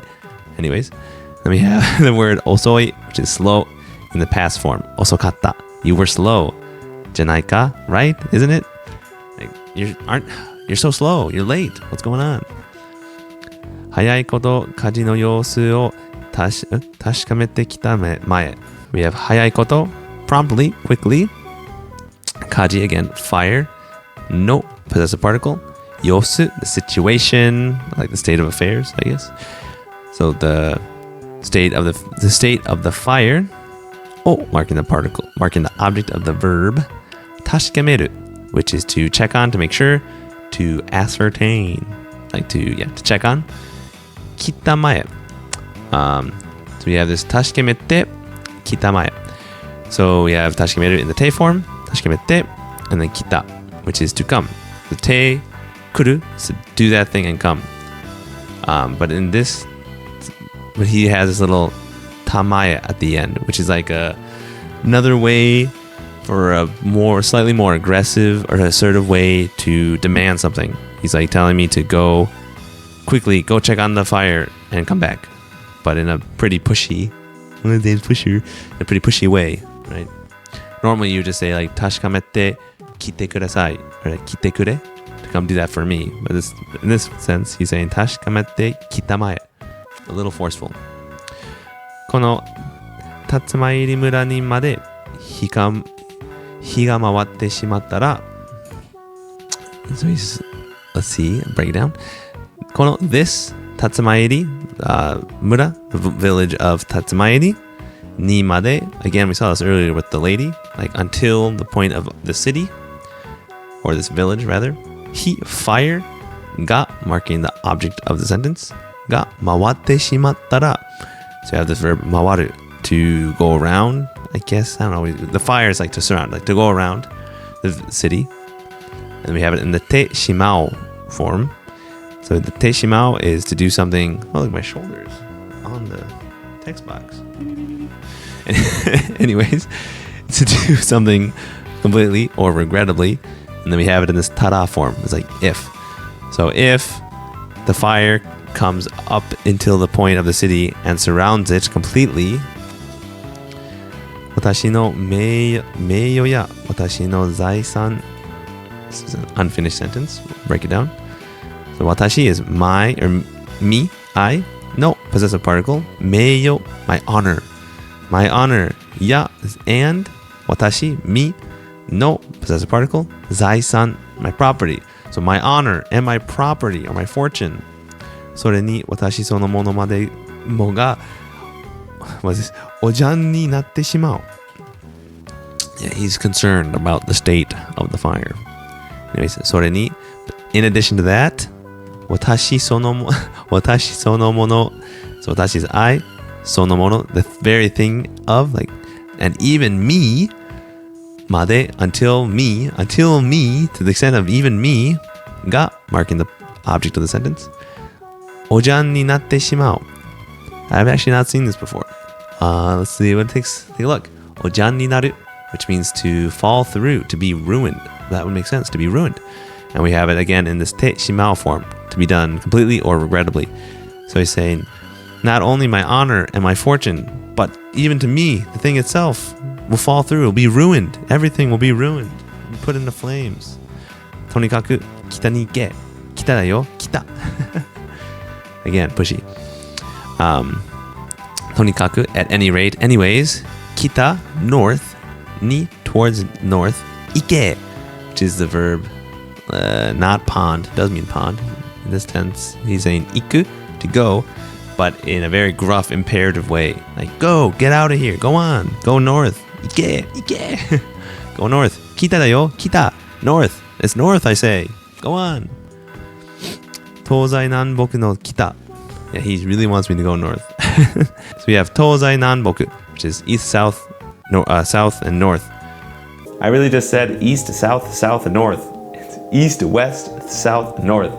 S1: Anyways, then we have the word osoi, which is slow in the past form. Osokatta. You were slow. Janai ka, right? Isn't it? Like, you're so slow. You're late. What's going on? 早いこと家事の様子を確かめてきた前. We have 早いこと promptly, quickly. Kaji again, fire. No, possessive particle. Yosu, the situation, like the state of affairs, I guess. So the state of the fire. Oh, marking the particle, marking the object of the verb. Tashikameru, which is to check on, to make sure, to ascertain, like to check on. Kitamae. So we have this tashikemete, kitamae. So we have tashikameru in the te form, tashikamete, and then kita, which is to come. The te, kuru, is to do that thing and come. But in this, but he has this little tamaya at the end, which is like another way for a slightly more aggressive or assertive way to demand something. He's like telling me to go quickly, go check on the fire and come back, but in a pretty pushy, a pretty pushy way, right? Normally you just say like tashikamete kite kudasai, or like, kite kure, to come do that for me. But in this sense, he's saying tashikamete kitamae, a little forceful. この竜馬入り村にまで日が回ってしまったら、so let's see, break it down. この this 竜馬入り村, the village of 竜馬入りにまで, again we saw this earlier with the lady, like until the point of the city, or this village rather. 火 fire が marking the object of the sentence が回ってしまったら, so you have this verb 回る to go around, I guess. I don't know. The fire is like to surround, like to go around the city. And we have it in the te shimao form. So the te shimao is to do something. Oh, look, my shoulders on the text box. Anyways, to do something completely or regrettably. And then we have it in this tada form. It's like if. So if the fire comes up until the point of the city and surrounds it completely, 私の名誉や私の財産, this is an unfinished sentence, break it down. So 私 is my, or me, I, no possessive particle, 名誉, my honor, ya is and, 私, me, no possessive particle, 財産, my property. So my honor and my property, or my fortune. それに私そのものまでもが what is this? おじゃんになってしまう. Yeah, he's concerned about the state of the fire. Anyways, それに in addition to that, 私そのもの so 私 is I, そのもの the very thing of, like, and even me まで until me, to the extent of even me が marking the object of the sentence. おじゃんになってしまう. I've actually not seen this before. Let's see what it takes. Take a look. おじゃんになる, which means to fall through, to be ruined. That would make sense, to be ruined. And we have it again in this te shimao form, to be done completely or regrettably. So he's saying, not only my honor and my fortune, but even to me, the thing itself will fall through, will be ruined. Everything will be ruined, put into flames. とにかく北に行け. 北だよ, 北. Again, pushy. とにかく at any rate, anyways, 北 north, ni towards north, 行け, which is the verb not pond, does mean pond. In this tense, he's saying iku, to go, but in a very gruff, imperative way. Like, go, get out of here, go on, go north, 行け, 行け. Go north. 北だよ, 北, north. It's north, I say. Go on. 東西南北の北. Yeah, he really wants me to go north. So we have 東西南北, which is east, south, south, and north. I really just said east, south, south, and north. It's east, west, south, north.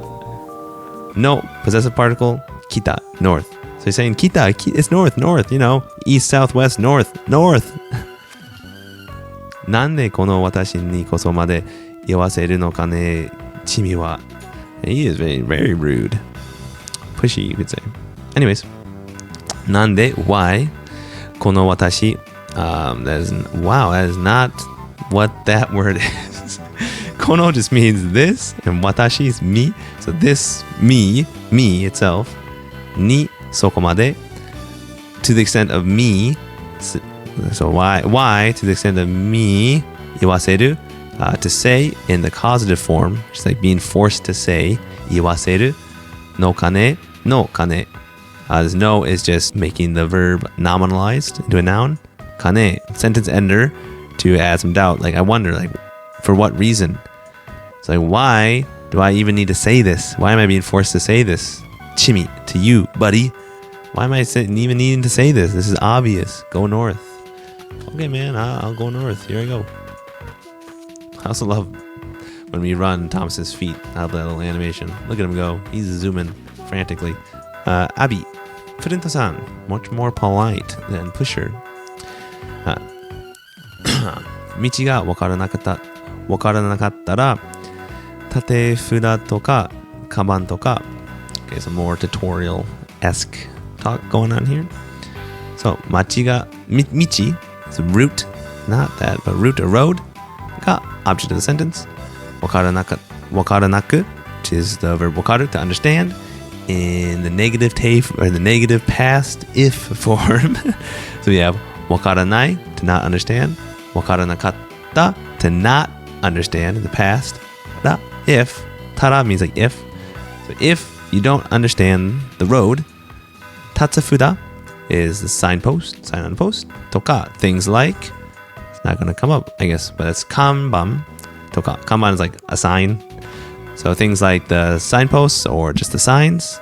S1: No possessive particle, kita, north. So he's saying kita, it's north, north, you know, east, south, west, north, north. なんでこの私にこそまで言わせるのかね、君は. He is very, very rude. Pushy, you could say. Anyways. なんで, why, この私, that is not what that word is. この just means this, and 私 is me. So this, me itself, にそこまで, to the extent of me. So why to the extent of me, 言わせる, to say in the causative form, just like being forced to say, 言わせる, no kane, no kane. This no is just making the verb nominalized into a noun. Kane, sentence ender, to add some doubt. Like, I wonder, like, for what reason? It's like, why do I even need to say this? Why am I being forced to say this? Chimi, to you, buddy. Why am I even needing to say this? This is obvious. Go north. Okay, man, I'll go north. Here I go. I also love when we run Thomas's feet out of that little animation. Look at him go. He's zooming frantically. Abi, Furento-san, much more polite than Pusher. 道がわからなかったら縦札とかカバンとか Okay, some more tutorial-esque talk going on here. So, 道が道 is route, not that, but route or road が object of the sentence. わからなく which is the verb わかる to understand in the negative or the negative past if form. So we have わからない to not understand. わからなかった to not understand in the past. だ if たら means like if. So if you don't understand the road, 立つ札 is the signpost, sign on the post. とか things like, it's not going to come up, I guess, but it's 看板 とか kanban is like a sign. So things like the signposts or just the signs,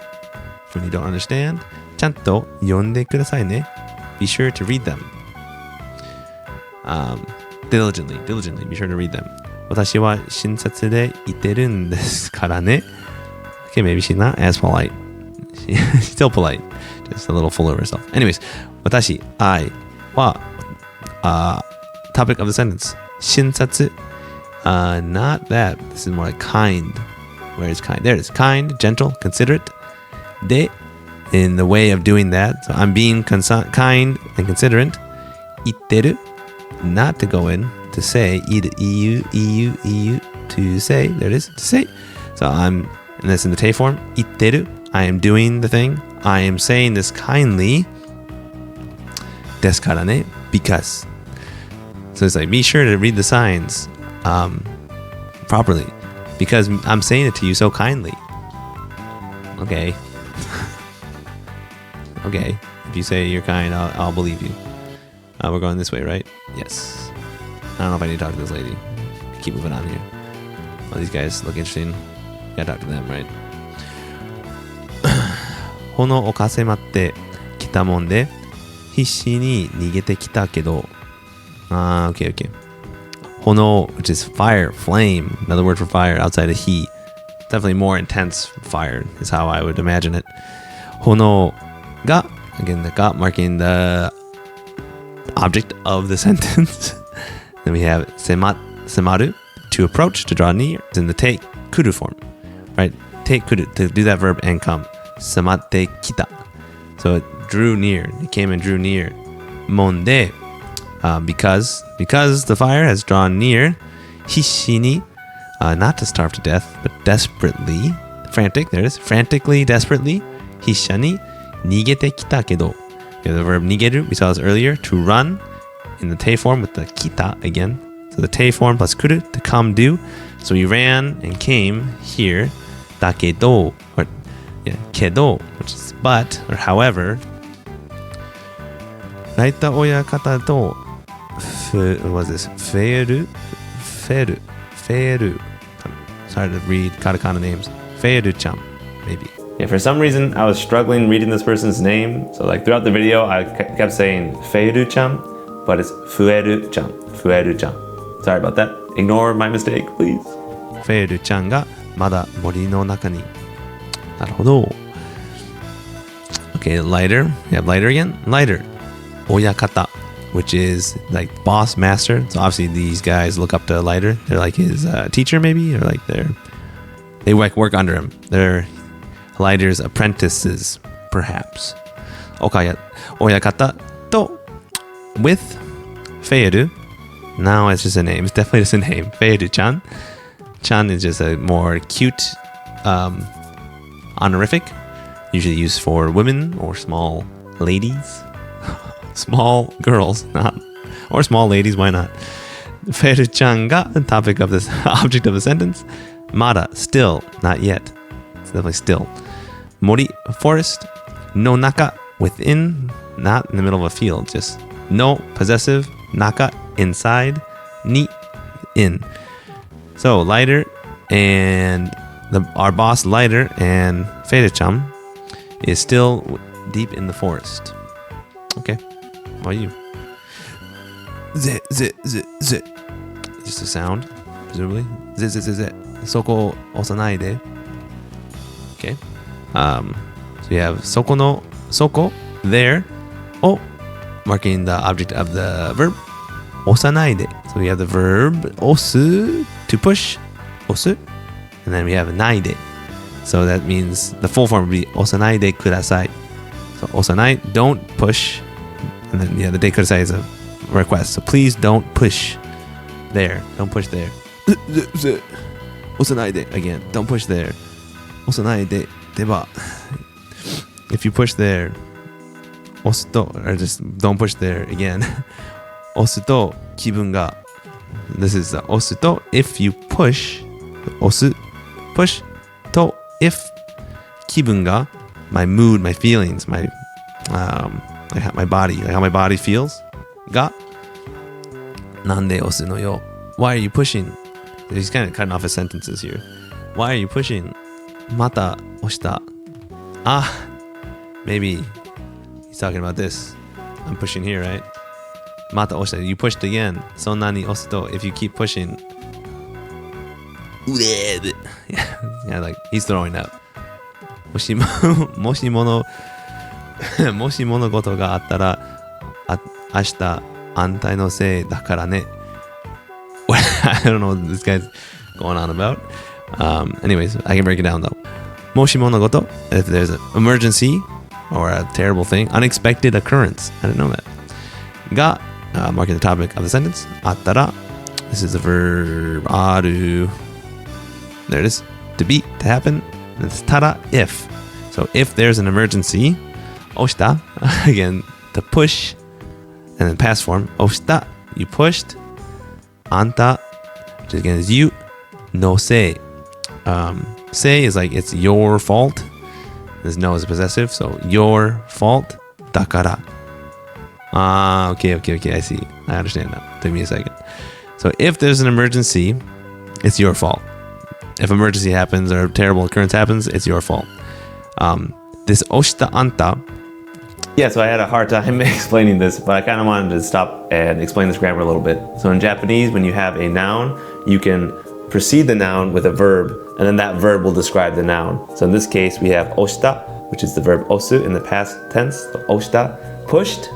S1: when you don't understand, ちゃんと読んでくださいね. Be sure to read them. Diligently, be sure to read them. 私は診察でいてるんですからね. Okay, maybe she's not as polite. She's still polite, just a little full of herself. Anyways, 私, I, は, topic of the sentence. 診察, not that. This is more like kind. Where is kind? There it is. Kind, gentle, considerate. で, in the way of doing that. So I'm being kind and considerate. 言ってる, not to go in, to say, EU, to say. There it is, to say. So and that's in the te form. 言ってる, I am doing the thing. I am saying this kindly. ですからね, because. So it's like, be sure to read the signs properly, because I'm saying it to you so kindly. Okay. Okay. If you say you're kind, I'll believe you. We're going this way, right? Yes. I don't know if I need to talk to this lady. Keep moving on here. Oh, these guys look interesting. Gotta talk to them, right? 炎をかせまってきたもんで必死に逃げてきたけど okay. 炎 which is fire, flame, another word for fire outside of heat. Definitely more intense fire is how I would imagine it. 炎が again the ga marking the object of the sentence. Then we have 迫る to approach, to draw near. It's in the te kuru form, right? Te kuru, to do that verb and come. 迫ってきた. So it drew near. It came and drew near. もんで because the fire has drawn near. 必死に not to starve to death, but desperately, frantic, there it is, frantically, desperately, 必死に逃げてきたけど. The verb 逃げる, we saw this earlier, to run in the te form with the kita again. So the te form plus kuru, to come do. So we ran and came here. だけど, or yeah, けど, which is but, or however. ライタ親方と what was this? フェル Sorry to read katakana names. フェルちゃん maybe. Yeah, for some reason I was struggling reading this person's name. So like throughout the video I kept saying フェルちゃん, but it's フエルちゃん. Sorry about that. Ignore my mistake, please. フェルちゃんがまだ森の中に. なるほど. Okay, lighter. We have lighter again. Lighter. 親方, which is like boss, master. So obviously these guys look up to lighter. They're like his teacher maybe, or like they work under him. They're lighter's apprentices, perhaps. 親方と with フェル. Now it's just a name. It's definitely just a name. フェルちゃん. Chan is just a more cute honorific, usually used for women or small ladies. Small girls, not, or small ladies, why not? フェルちゃんが topic of this object of the sentence. まだ still, not yet. It's definitely still. 森 forest. の中 within, not in the middle of a field, just no possessive, 中 inside, に in. So lighter and our boss lighter and フェルちゃん is still deep in the forest. Okay. How about you? ze, ze, ze, ze. Just a sound, presumably. Ze, ze, ze, ze. Soko osanai de. Okay. So you have soko no, soko, there, o, marking the object of the verb, osanai de. So we have the verb osu, to push, osu, and then we have nai de. So that means the full form would be osanai de kudasai. So osanai, don't push, and then the de kudasai is a request. So please don't push there. Don't push there. Osanai de, again, don't push there. Osanai de, deba. If you push there, osu to, or just don't push there again. Osu to kibun ga. This is the osu to, if you push, osu, push, to, if, kibun ga, my mood, my feelings, my like my body, like how my body feels. Ga, nande osu no yo. Why are you pushing? He's kind of cutting off his sentences here. Why are you pushing? Mata oshita. Ah, maybe he's talking about this. I'm pushing here, right? Mata oshita. You pushed again. Sonna ni osu to. If you keep pushing. Yeah, like he's throwing up. もし物事があったら、明日安泰のせいだからね。I don't know what this guy's going on about. Anyways, I can break it down though. もし物事, if there's an emergency or a terrible thing, unexpected occurrence. I didn't know that. が, marking the topic of the sentence. あったら, this is the verb ある. There it is. To be, to happen. It's ただ, if. So if there's an emergency, 押した, again, to push, and then past form, 押した, you pushed. あんた, which again is you. No say. Say is like it's your fault. This no is a possessive, so your fault. だから. Okay, I see. I understand now. Took me a second. So if there's an emergency, it's your fault. If emergency happens or a terrible occurrence happens, it's your fault. This oshita anta. Yeah, so I had a hard time explaining this, but I kind of wanted to stop and explain this grammar a little bit. So in Japanese, when you have a noun, you can precede the noun with a verb, and then that verb will describe the noun. So in this case, we have oshita, which is the verb osu in the past tense. So oshita, pushed,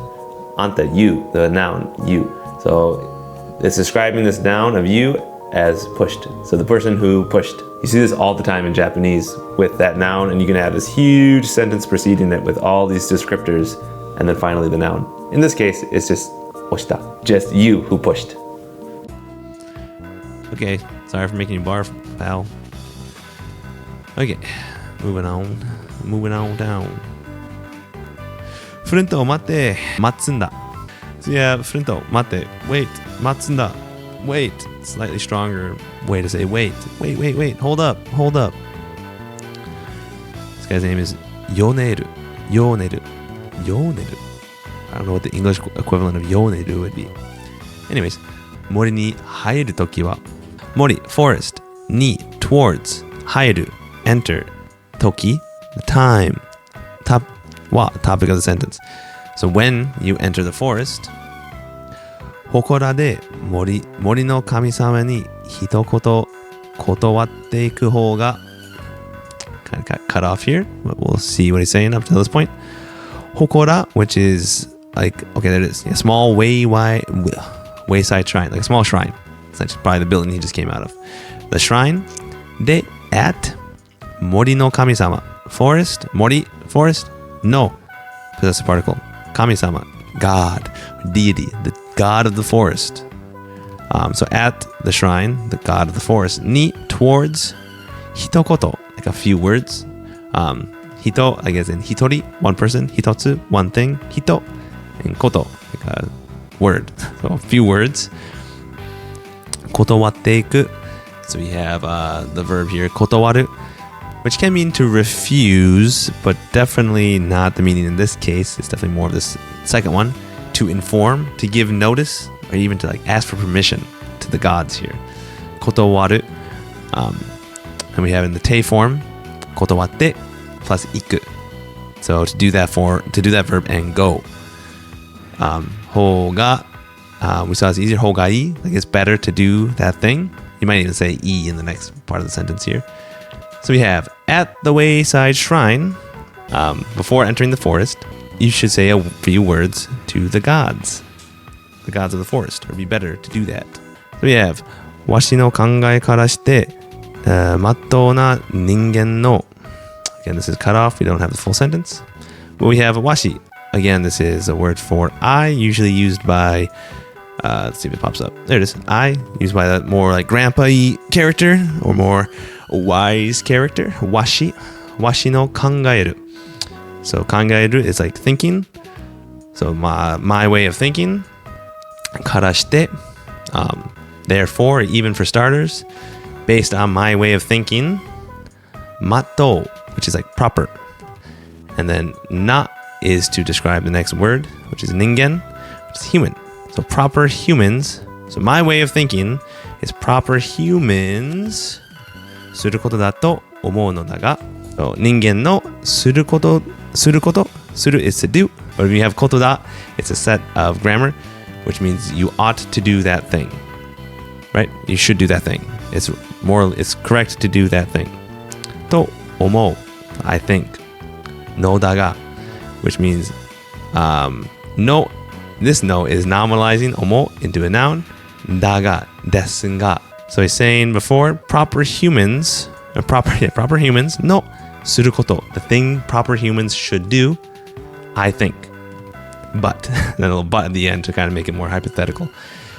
S1: anta, you, the noun, you. So it's describing this noun of you as pushed. So the person who pushed. You see this all the time in Japanese with that noun, and you can have this huge sentence preceding it with all these descriptors, and then finally the noun. In this case, it's just oshita, just you who pushed. Okay, sorry for making you barf, pal. Okay, moving on down. Furento, mate, matsunda. So yeah, furento, mate, wait, matsunda, wait. Slightly stronger way to say wait, hold up. This guy's name is Yoneru. I don't know what the English equivalent of Yoneru would be. Anyways, mori ni haeru toki wa. Mori, forest. Ni, towards. Haeru, enter. Toki, the time. Topic of the sentence. So when you enter the forest, 祠で森の神様に一言断っていく方が kind of cut off here, but we'll see what he's saying up to this point. 祠, which is like, okay, there it is. A small wayside shrine, like a small shrine. It's actually probably the building he just came out of. The shrine, で at 森の神様 forest, 森 forest, no possessive particle 神様 God, deity, the god of the forest. So at the shrine, the god of the forest, ni, towards, hitokoto, like a few words. Hito, I guess in hitori, one person, hitotsu, one thing, hito, and koto, like a word. So a few words. Kotowatte iku. So we have the verb here, kotowaru, which can mean to refuse, but definitely not the meaning in this case. It's definitely more of this second one. To inform, to give notice, or even to like ask for permission to the gods here. Kotowaru. And we have in the te form, kotowatte plus iku. So to do that verb and go. Ho ga we saw it's easier, hogai, like it's better to do that thing. You might even say e in the next part of the sentence here. So we have, at the wayside shrine, before entering the forest, you should say a few words to the gods of the forest. It would be better to do that. So we have, わしの考えからして、まっとうな人間の. Again, this is cut off. We don't have the full sentence. But we have washi. Again, this is a word for I, usually used by, let's see if it pops up. There it is. I, used by that more like grandpa-y character or more wise character. Washi. Washi no kangaeru. So kangaeru is like thinking. So my way of thinking. Karashite. Therefore, even for starters, based on my way of thinking. Matto, which is like proper. And then na is to describe the next word, which is ningen, which is human. So proper humans. So my way of thinking is proper humans することだと思うのだが、so 人間のすること する is to do. But if you have ことだ, it's a set of grammar, which means you ought to do that thing. Right? You should do that thing. It's correct to do that thing. と思う, I think. のだが, which means no. This no is nominalizing 思う into a noun. だが, ですが. So he's saying before, proper humans のすること, the thing proper humans should do, I think. But, then a little but at the end to kind of make it more hypothetical.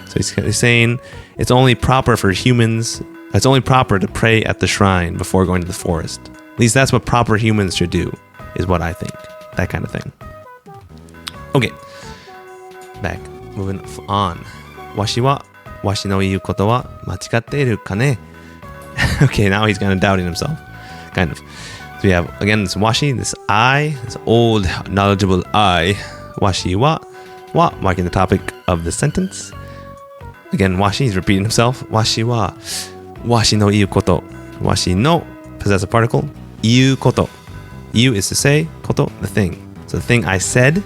S1: So he's saying it's only proper for humans, it's only proper to pray at the shrine before going to the forest. At least that's what proper humans should do, is what I think. That kind of thing. Okay. Back. Moving on. わしの言うことは間違っているかね? Okay, now he's kind of doubting himself. Kind of. So we have, again, this washi, this I, this old, knowledgeable I. Washi wa, marking the topic of the sentence. Again, washi, he's repeating himself. Washi wa, washi no iu koto. Washi no, possessive particle. Iu koto. Iu is to say, koto, the thing. So the thing I said,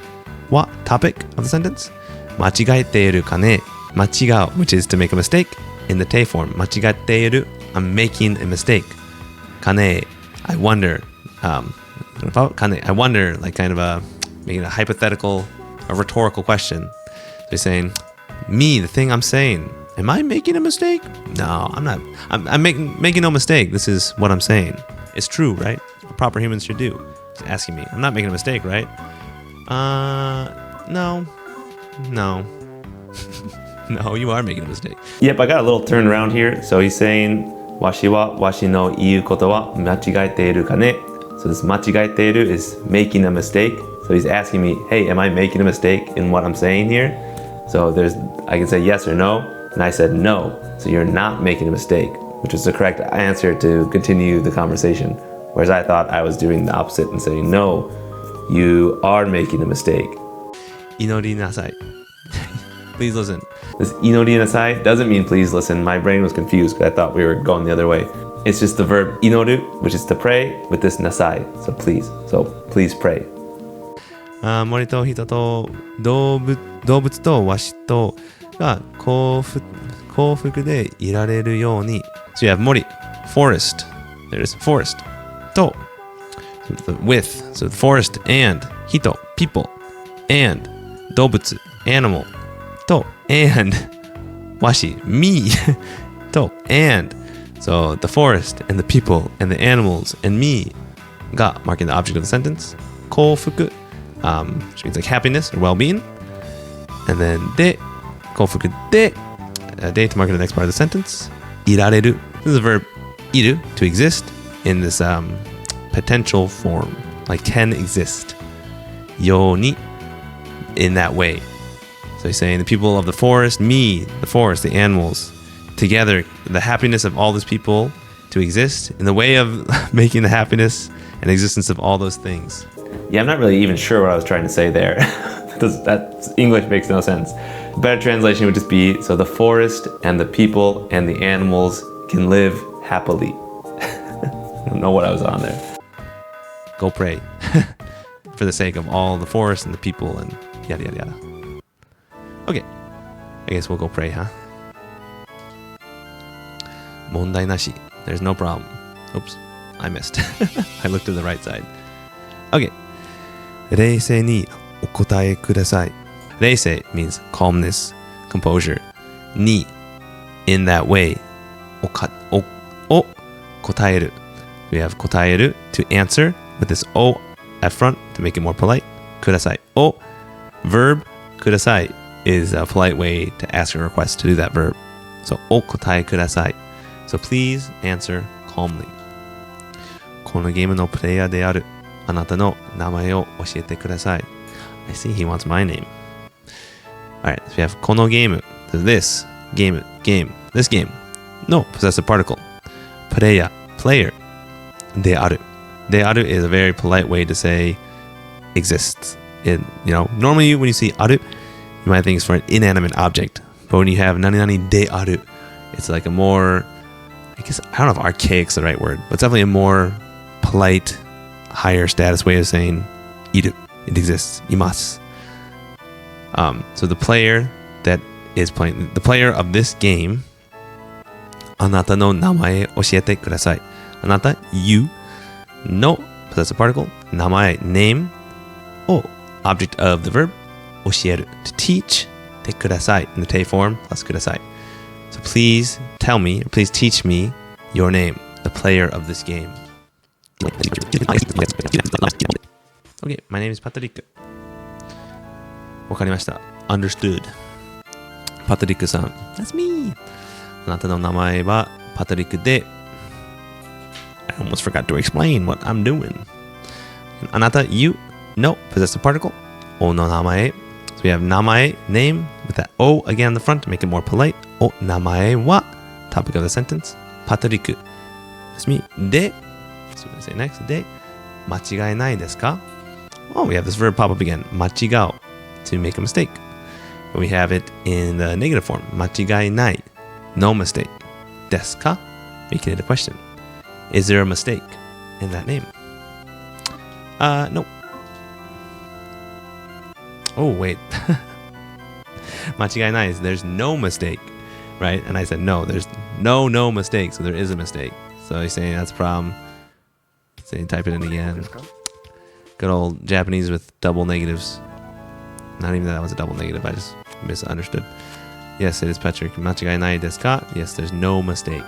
S1: wa, topic of the sentence. Machigaeteiru kane. Machigao, which is to make a mistake, in the te form. Machigaeteiru, I'm making a mistake. Kane, I wonder. Kane, I wonder, like kind of making a hypothetical, a rhetorical question. So he's saying, me, the thing I'm saying, am I making a mistake? No, I'm not. I'm making no mistake. This is what I'm saying. It's true, right? What proper humans should do. He's asking me, I'm not making a mistake, right? No. No, you are making a mistake. Yep, I got a little turn around here. So he's saying, washi wa washi no iu koto wa machigaeteiru kane? So this machigaeteiru is making a mistake. So he's asking me, hey, am I making a mistake in what I'm saying here? So I can say yes or no. And I said no. So you're not making a mistake, which is the correct answer to continue the conversation. Whereas I thought I was doing the opposite and saying, no, you are making a mistake. Inori nasai. Please listen. This inori nasai doesn't mean please listen. My brain was confused because I thought we were going the other way. It's just the verb inoru, which is to pray, with this nasai. So please pray. 森と人と動物とわしとが幸福でいられるように. So you have 森, forest. There it is, forest. と with, so the forest and 人, people, and 動物, animal. と and わし, me. と and. So the forest and the people and the animals and me が marking the object of the sentence. 幸福, which means like happiness or well-being. And then で 幸福で de to mark the next part of the sentence. いられる. This is a verb いる to exist in this potential form, like can exist. ように in that way. So he's saying the people of the forest, me, the forest, the animals, together, the happiness of all those people to exist in the way of making the happiness and existence of all those things. Yeah, I'm not really even sure what I was trying to say there. That English makes no sense. Better translation would just be, so the forest and the people and the animals can live happily. I don't know what I was on there. Go pray. For the sake of all the forest and the people and yada yada yada. Okay, guess we'll go pray, huh? 問題なし. There's no problem. Oops, I missed. I looked to the right side. Okay. 冷静にお答えください. 冷静 means calmness, composure. に in that way. お答える. We have 答える to answer with this o at front to make it more polite. ください. O verb ください is a polite way to ask a request to do that verb. So お答えください. So please answer calmly. このゲームのプレイヤーであるあなたの名前を教えてください. I see he wants my name. Alright, so we have このゲーム, this game, this game. No possessive particle. プレイヤー, player. である. である is a very polite way to say exists. Normally when you see ある, you might think it's for an inanimate object. But when you have 何々である, it's like a more, I guess, I don't know if archaic is the right word, but it's definitely a more polite, higher status way of saying いる. It exists. います. So the player that is playing, the player of this game, あなたの名前教えてください. あなた you no possessive particle 名前 name を object of the verb 教える to teach てください in the te form plus ください. So please tell me, or please teach me your name, the player of this game. Okay, my name is Patrick. わかりました. Understood. パトリックさん That's me. あなたの名前はパトリックで I almost forgot to explain what I'm doing. あなた you no possessive particle おの名前 So we have 名前 name with that O again on the front to make it more polite. お名前は topic of the sentence パトリック That's me. で So we say next で間違いないですか? Oh, we have this verb pop up again. 間違う to make a mistake. But we have it in the negative form. 間違いない no mistake. ですか? Making it a question. Is there a mistake in that name? No. Oh, wait. 間違いない is there's no mistake, right? And I said no, there's no mistake, so there is a mistake. So he's saying that's a problem. So you type it in again. Good old Japanese with double negatives. Not even that was a double negative, I just misunderstood. Yes, it is Patrick. 間違いないですか? Yes, there's no mistake.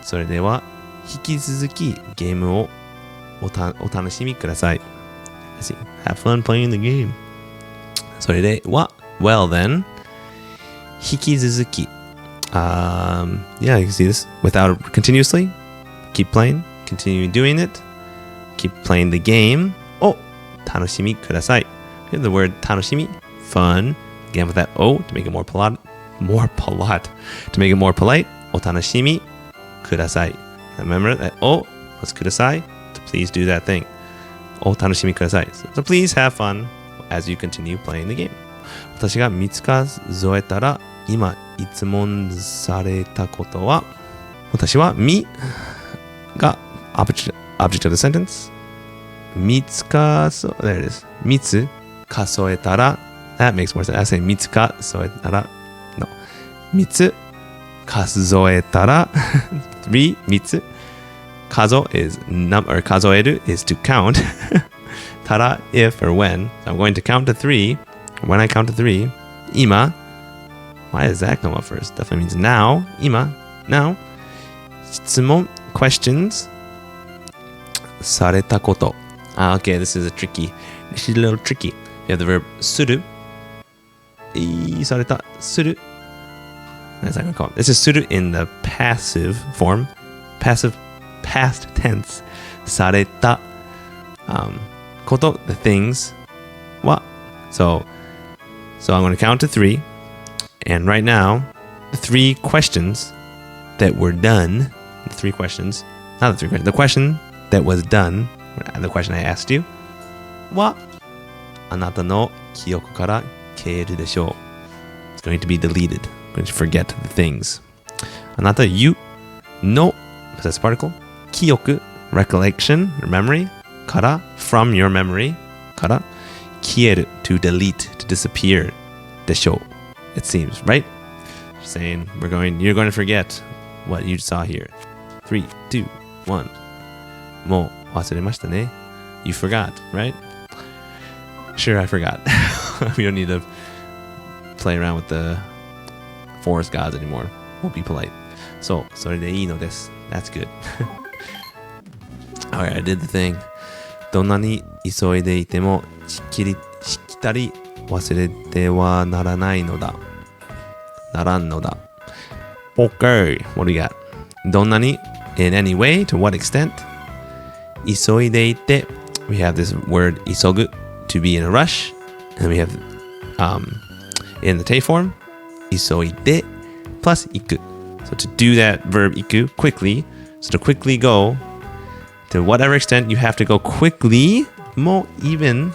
S1: それでは引き続きゲームをお楽しみください. I see. Have fun playing the game. それでは well then 引き続き yeah, you can see this without continuously keep playing, continue doing it, keep playing the game を楽しみください. We have the word 楽しみ fun again with that O to make it more polite to make it more polite お楽しみください. Remember that O was ください to please do that thing. お楽しみください. So please have fun as you continue playing the game. 私が見つかぞえたら今質問されたことは私はみが object of the sentence. 見つかそ there it is. 見つかそえたら that makes more sense. I say 見つかそえたら no. 見つ数えたら 3 3つ kazo is or kazoeru is to count. Tara if or when. So I'm going to count to 3. When I count to 3, ima. Why does that come up first? Definitely means now. Ima. Now. Shitsumon questions. Sareta koto. Okay, this is a little tricky. You have the verb suru. Sareta suru. That's not gonna call it. This is suru in the passive form. Passive past tense. Sareta. Koto, the things. What? So I'm going to count to 3. And right now, the 3 questions that were done. The question that was done. The question I asked you. Wa anata no kiyoku kara keiru deshou. It's going to be deleted. I'm going to forget the things. Anata, you. No possessive particle. Kiyoku, recollection or memory. Kara, from your memory. Kara, kieru, to delete, to disappear. desho. It seems, right? Saying you're going to forget what you saw here. 3, 2, 1. もう忘れましたね. You forgot, right? Sure, I forgot. We don't need to play around with the forest gods anymore. We'll be polite. So, それでいいのです. That's good. Alright, I did the thing. どんなに急いでいてもしきたり忘れてはならないのだ. ならんのだ. Okay, what do you got? どんなに in any way, to what extent? 急いでいて we have this word 急ぐ to be in a rush, and we have in the te form 急いで plus 行く. So to do that verb 行く quickly, so to quickly go to whatever extent you have to go quickly, more even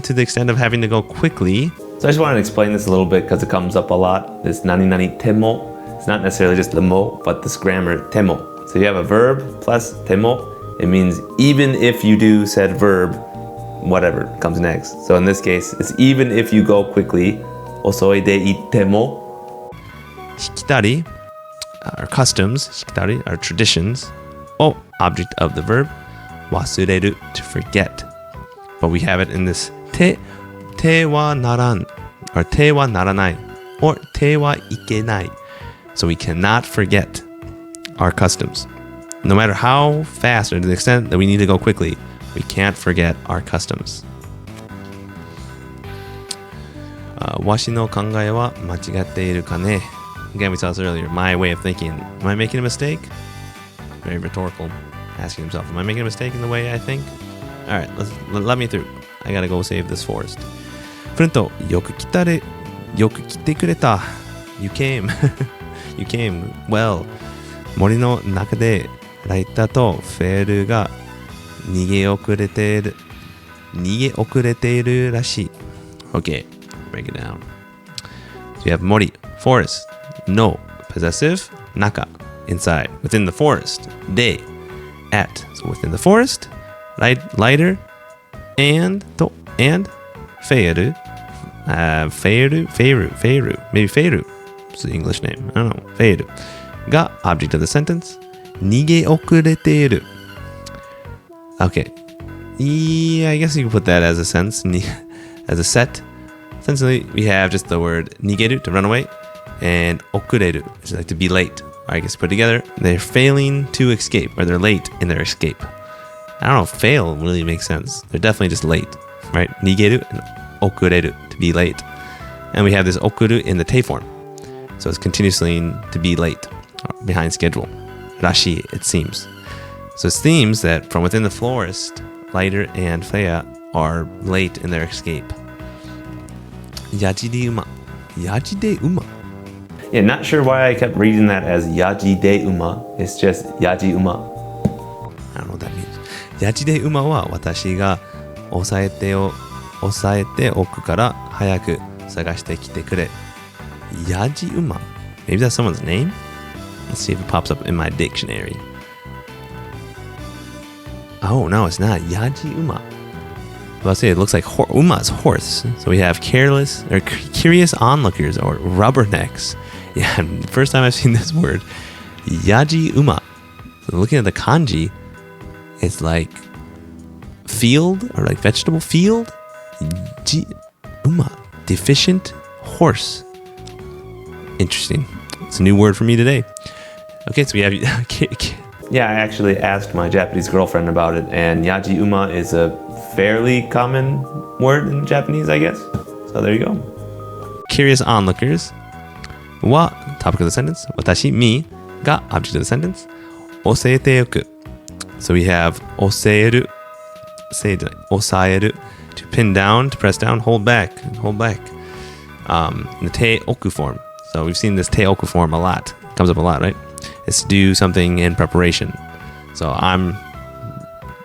S1: to the extent of having to go quickly. So I just wanted to explain this a little bit because it comes up a lot. This nani nani temo. It's not necessarily just the mo, but this grammar temo. So you have a verb plus temo. It means even if you do said verb, whatever comes next. So in this case, it's even if you go quickly. Osoi de itemo. Shikitari, our customs. Shikitari, our traditions. O, object of the verb. Wasureru, to forget. But we have it in this te wa naran, or te wa naranai, or te wa ikenai. So we cannot forget our customs. No matter how fast or to the extent that we need to go quickly, we can't forget our customs. わしの考えは間違っているかね? Again, we saw this earlier. My way of thinking. Am I making a mistake? Very rhetorical. Asking himself, am I making a mistake in the way I think? Alright, let me through. I gotta go save this forest. フルント、よく来てくれた. You came. You came well. 森の中でライターとフェルが逃げ遅れているらしい. Okay, break it down. So you have mori, forest, no, possessive, naka, inside, within the forest, de, at, so within the forest, lighter, and feiru, maybe feiru, it's the English name, I don't know, feiru, ga, object of the sentence, nige okureteiru. Okay, yeah, I guess you can put that as a sense, as a set. Essentially, we have just the word nigeru, to run away, and okureru, which is like to be late. Or I guess put together, they're failing to escape, or they're late in their escape. I don't know if fail really makes sense. They're definitely just late, right? Nigeru and okureru, to be late. And we have this okuru in the te form. So it's continuously to be late, behind schedule. Rashi, it seems. So it seems that from within the forest, Lighter and Freya are late in their escape. Yaji uma. Yaji de uma. Yeah, not sure why I kept reading that as Yaji de uma. It's just Yaji uma. I don't know what that means. Yaji de uma wa watashi ga osaete oku kara hayaku sagashite kite kure. Yaji uma. Maybe that's someone's name? Let's see if it pops up in my dictionary. Oh, no, it's not. Yaji uma. I'll say it looks like uma is horse. So we have careless or curious onlookers or rubbernecks. Yeah, first time I've seen this word. Yaji uma. So looking at the kanji, it's like field or like vegetable field. Uma. Deficient horse. Interesting. It's a new word for me today. Okay, so we have... Yeah, I actually asked my Japanese girlfriend about it, and yaji uma is a fairly common word in Japanese, I guess. So there you go. Curious onlookers. Wa, topic of the sentence. Watashi, me, ga, object of the sentence. Oseete yoku. So we have oseeru, osaeru, to pin down, to press down, hold back. In the te oku form. So we've seen this te oku form a lot. It comes up a lot, right? It's to do something in preparation. So I'm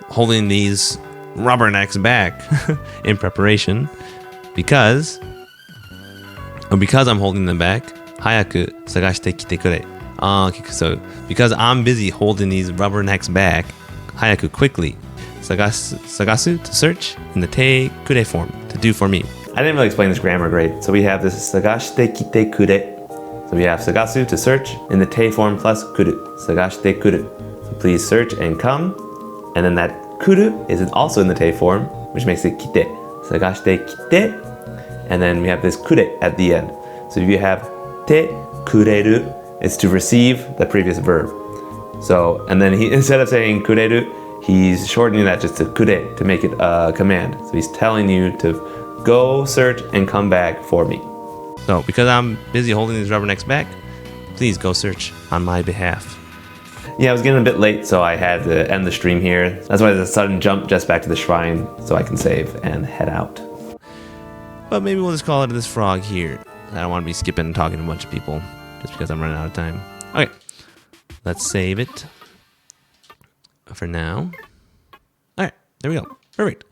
S1: holding these rubbernecks back in preparation because I'm holding them back. Hayaku sagashite kite kure. Okay, so because I'm busy holding these rubbernecks back, hayaku, quickly. Sagasu, to search, in the te kure form, to do for me. I didn't really explain this grammar great. So we have this sagashite kite kure. So we have sagasu to search in the te form plus kuru. Sagashite kuru. So please search and come. And then that kuru is also in the te form, which makes it kite. Sagashite kite. And then we have this kure at the end. So if you have te kureru, it's to receive the previous verb. So, and then he, instead of saying kureru, he's shortening that just to kure to make it a command. So he's telling you to go search and come back for me. So because I'm busy holding these rubbernecks back, please go search on my behalf. Yeah, I was getting a bit late, so I had to end the stream here. That's why there's a sudden jump just back to the shrine so I can save and head out. But maybe we'll just call it this frog here. I don't want to be skipping and talking to a bunch of people just because I'm running out of time. Okay, let's save it for now. All right, there we go. Perfect.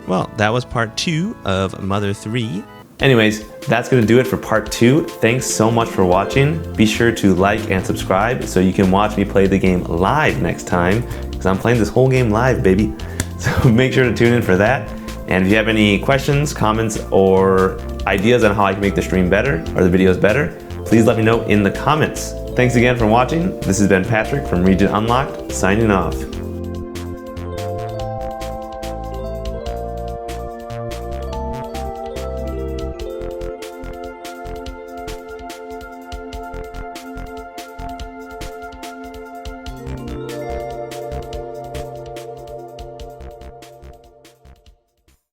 S1: Well, that was part 2 of Mother 3. Anyways, that's going to do it for part 2. Thanks so much for watching. Be sure to like and subscribe so you can watch me play the game live next time, because I'm playing this whole game live, baby. So make sure to tune in for that. And if you have any questions, comments, or ideas on how I can make the stream better or the videos better, please let me know in the comments. Thanks again for watching. This has been Patrick from Region Unlocked, signing off.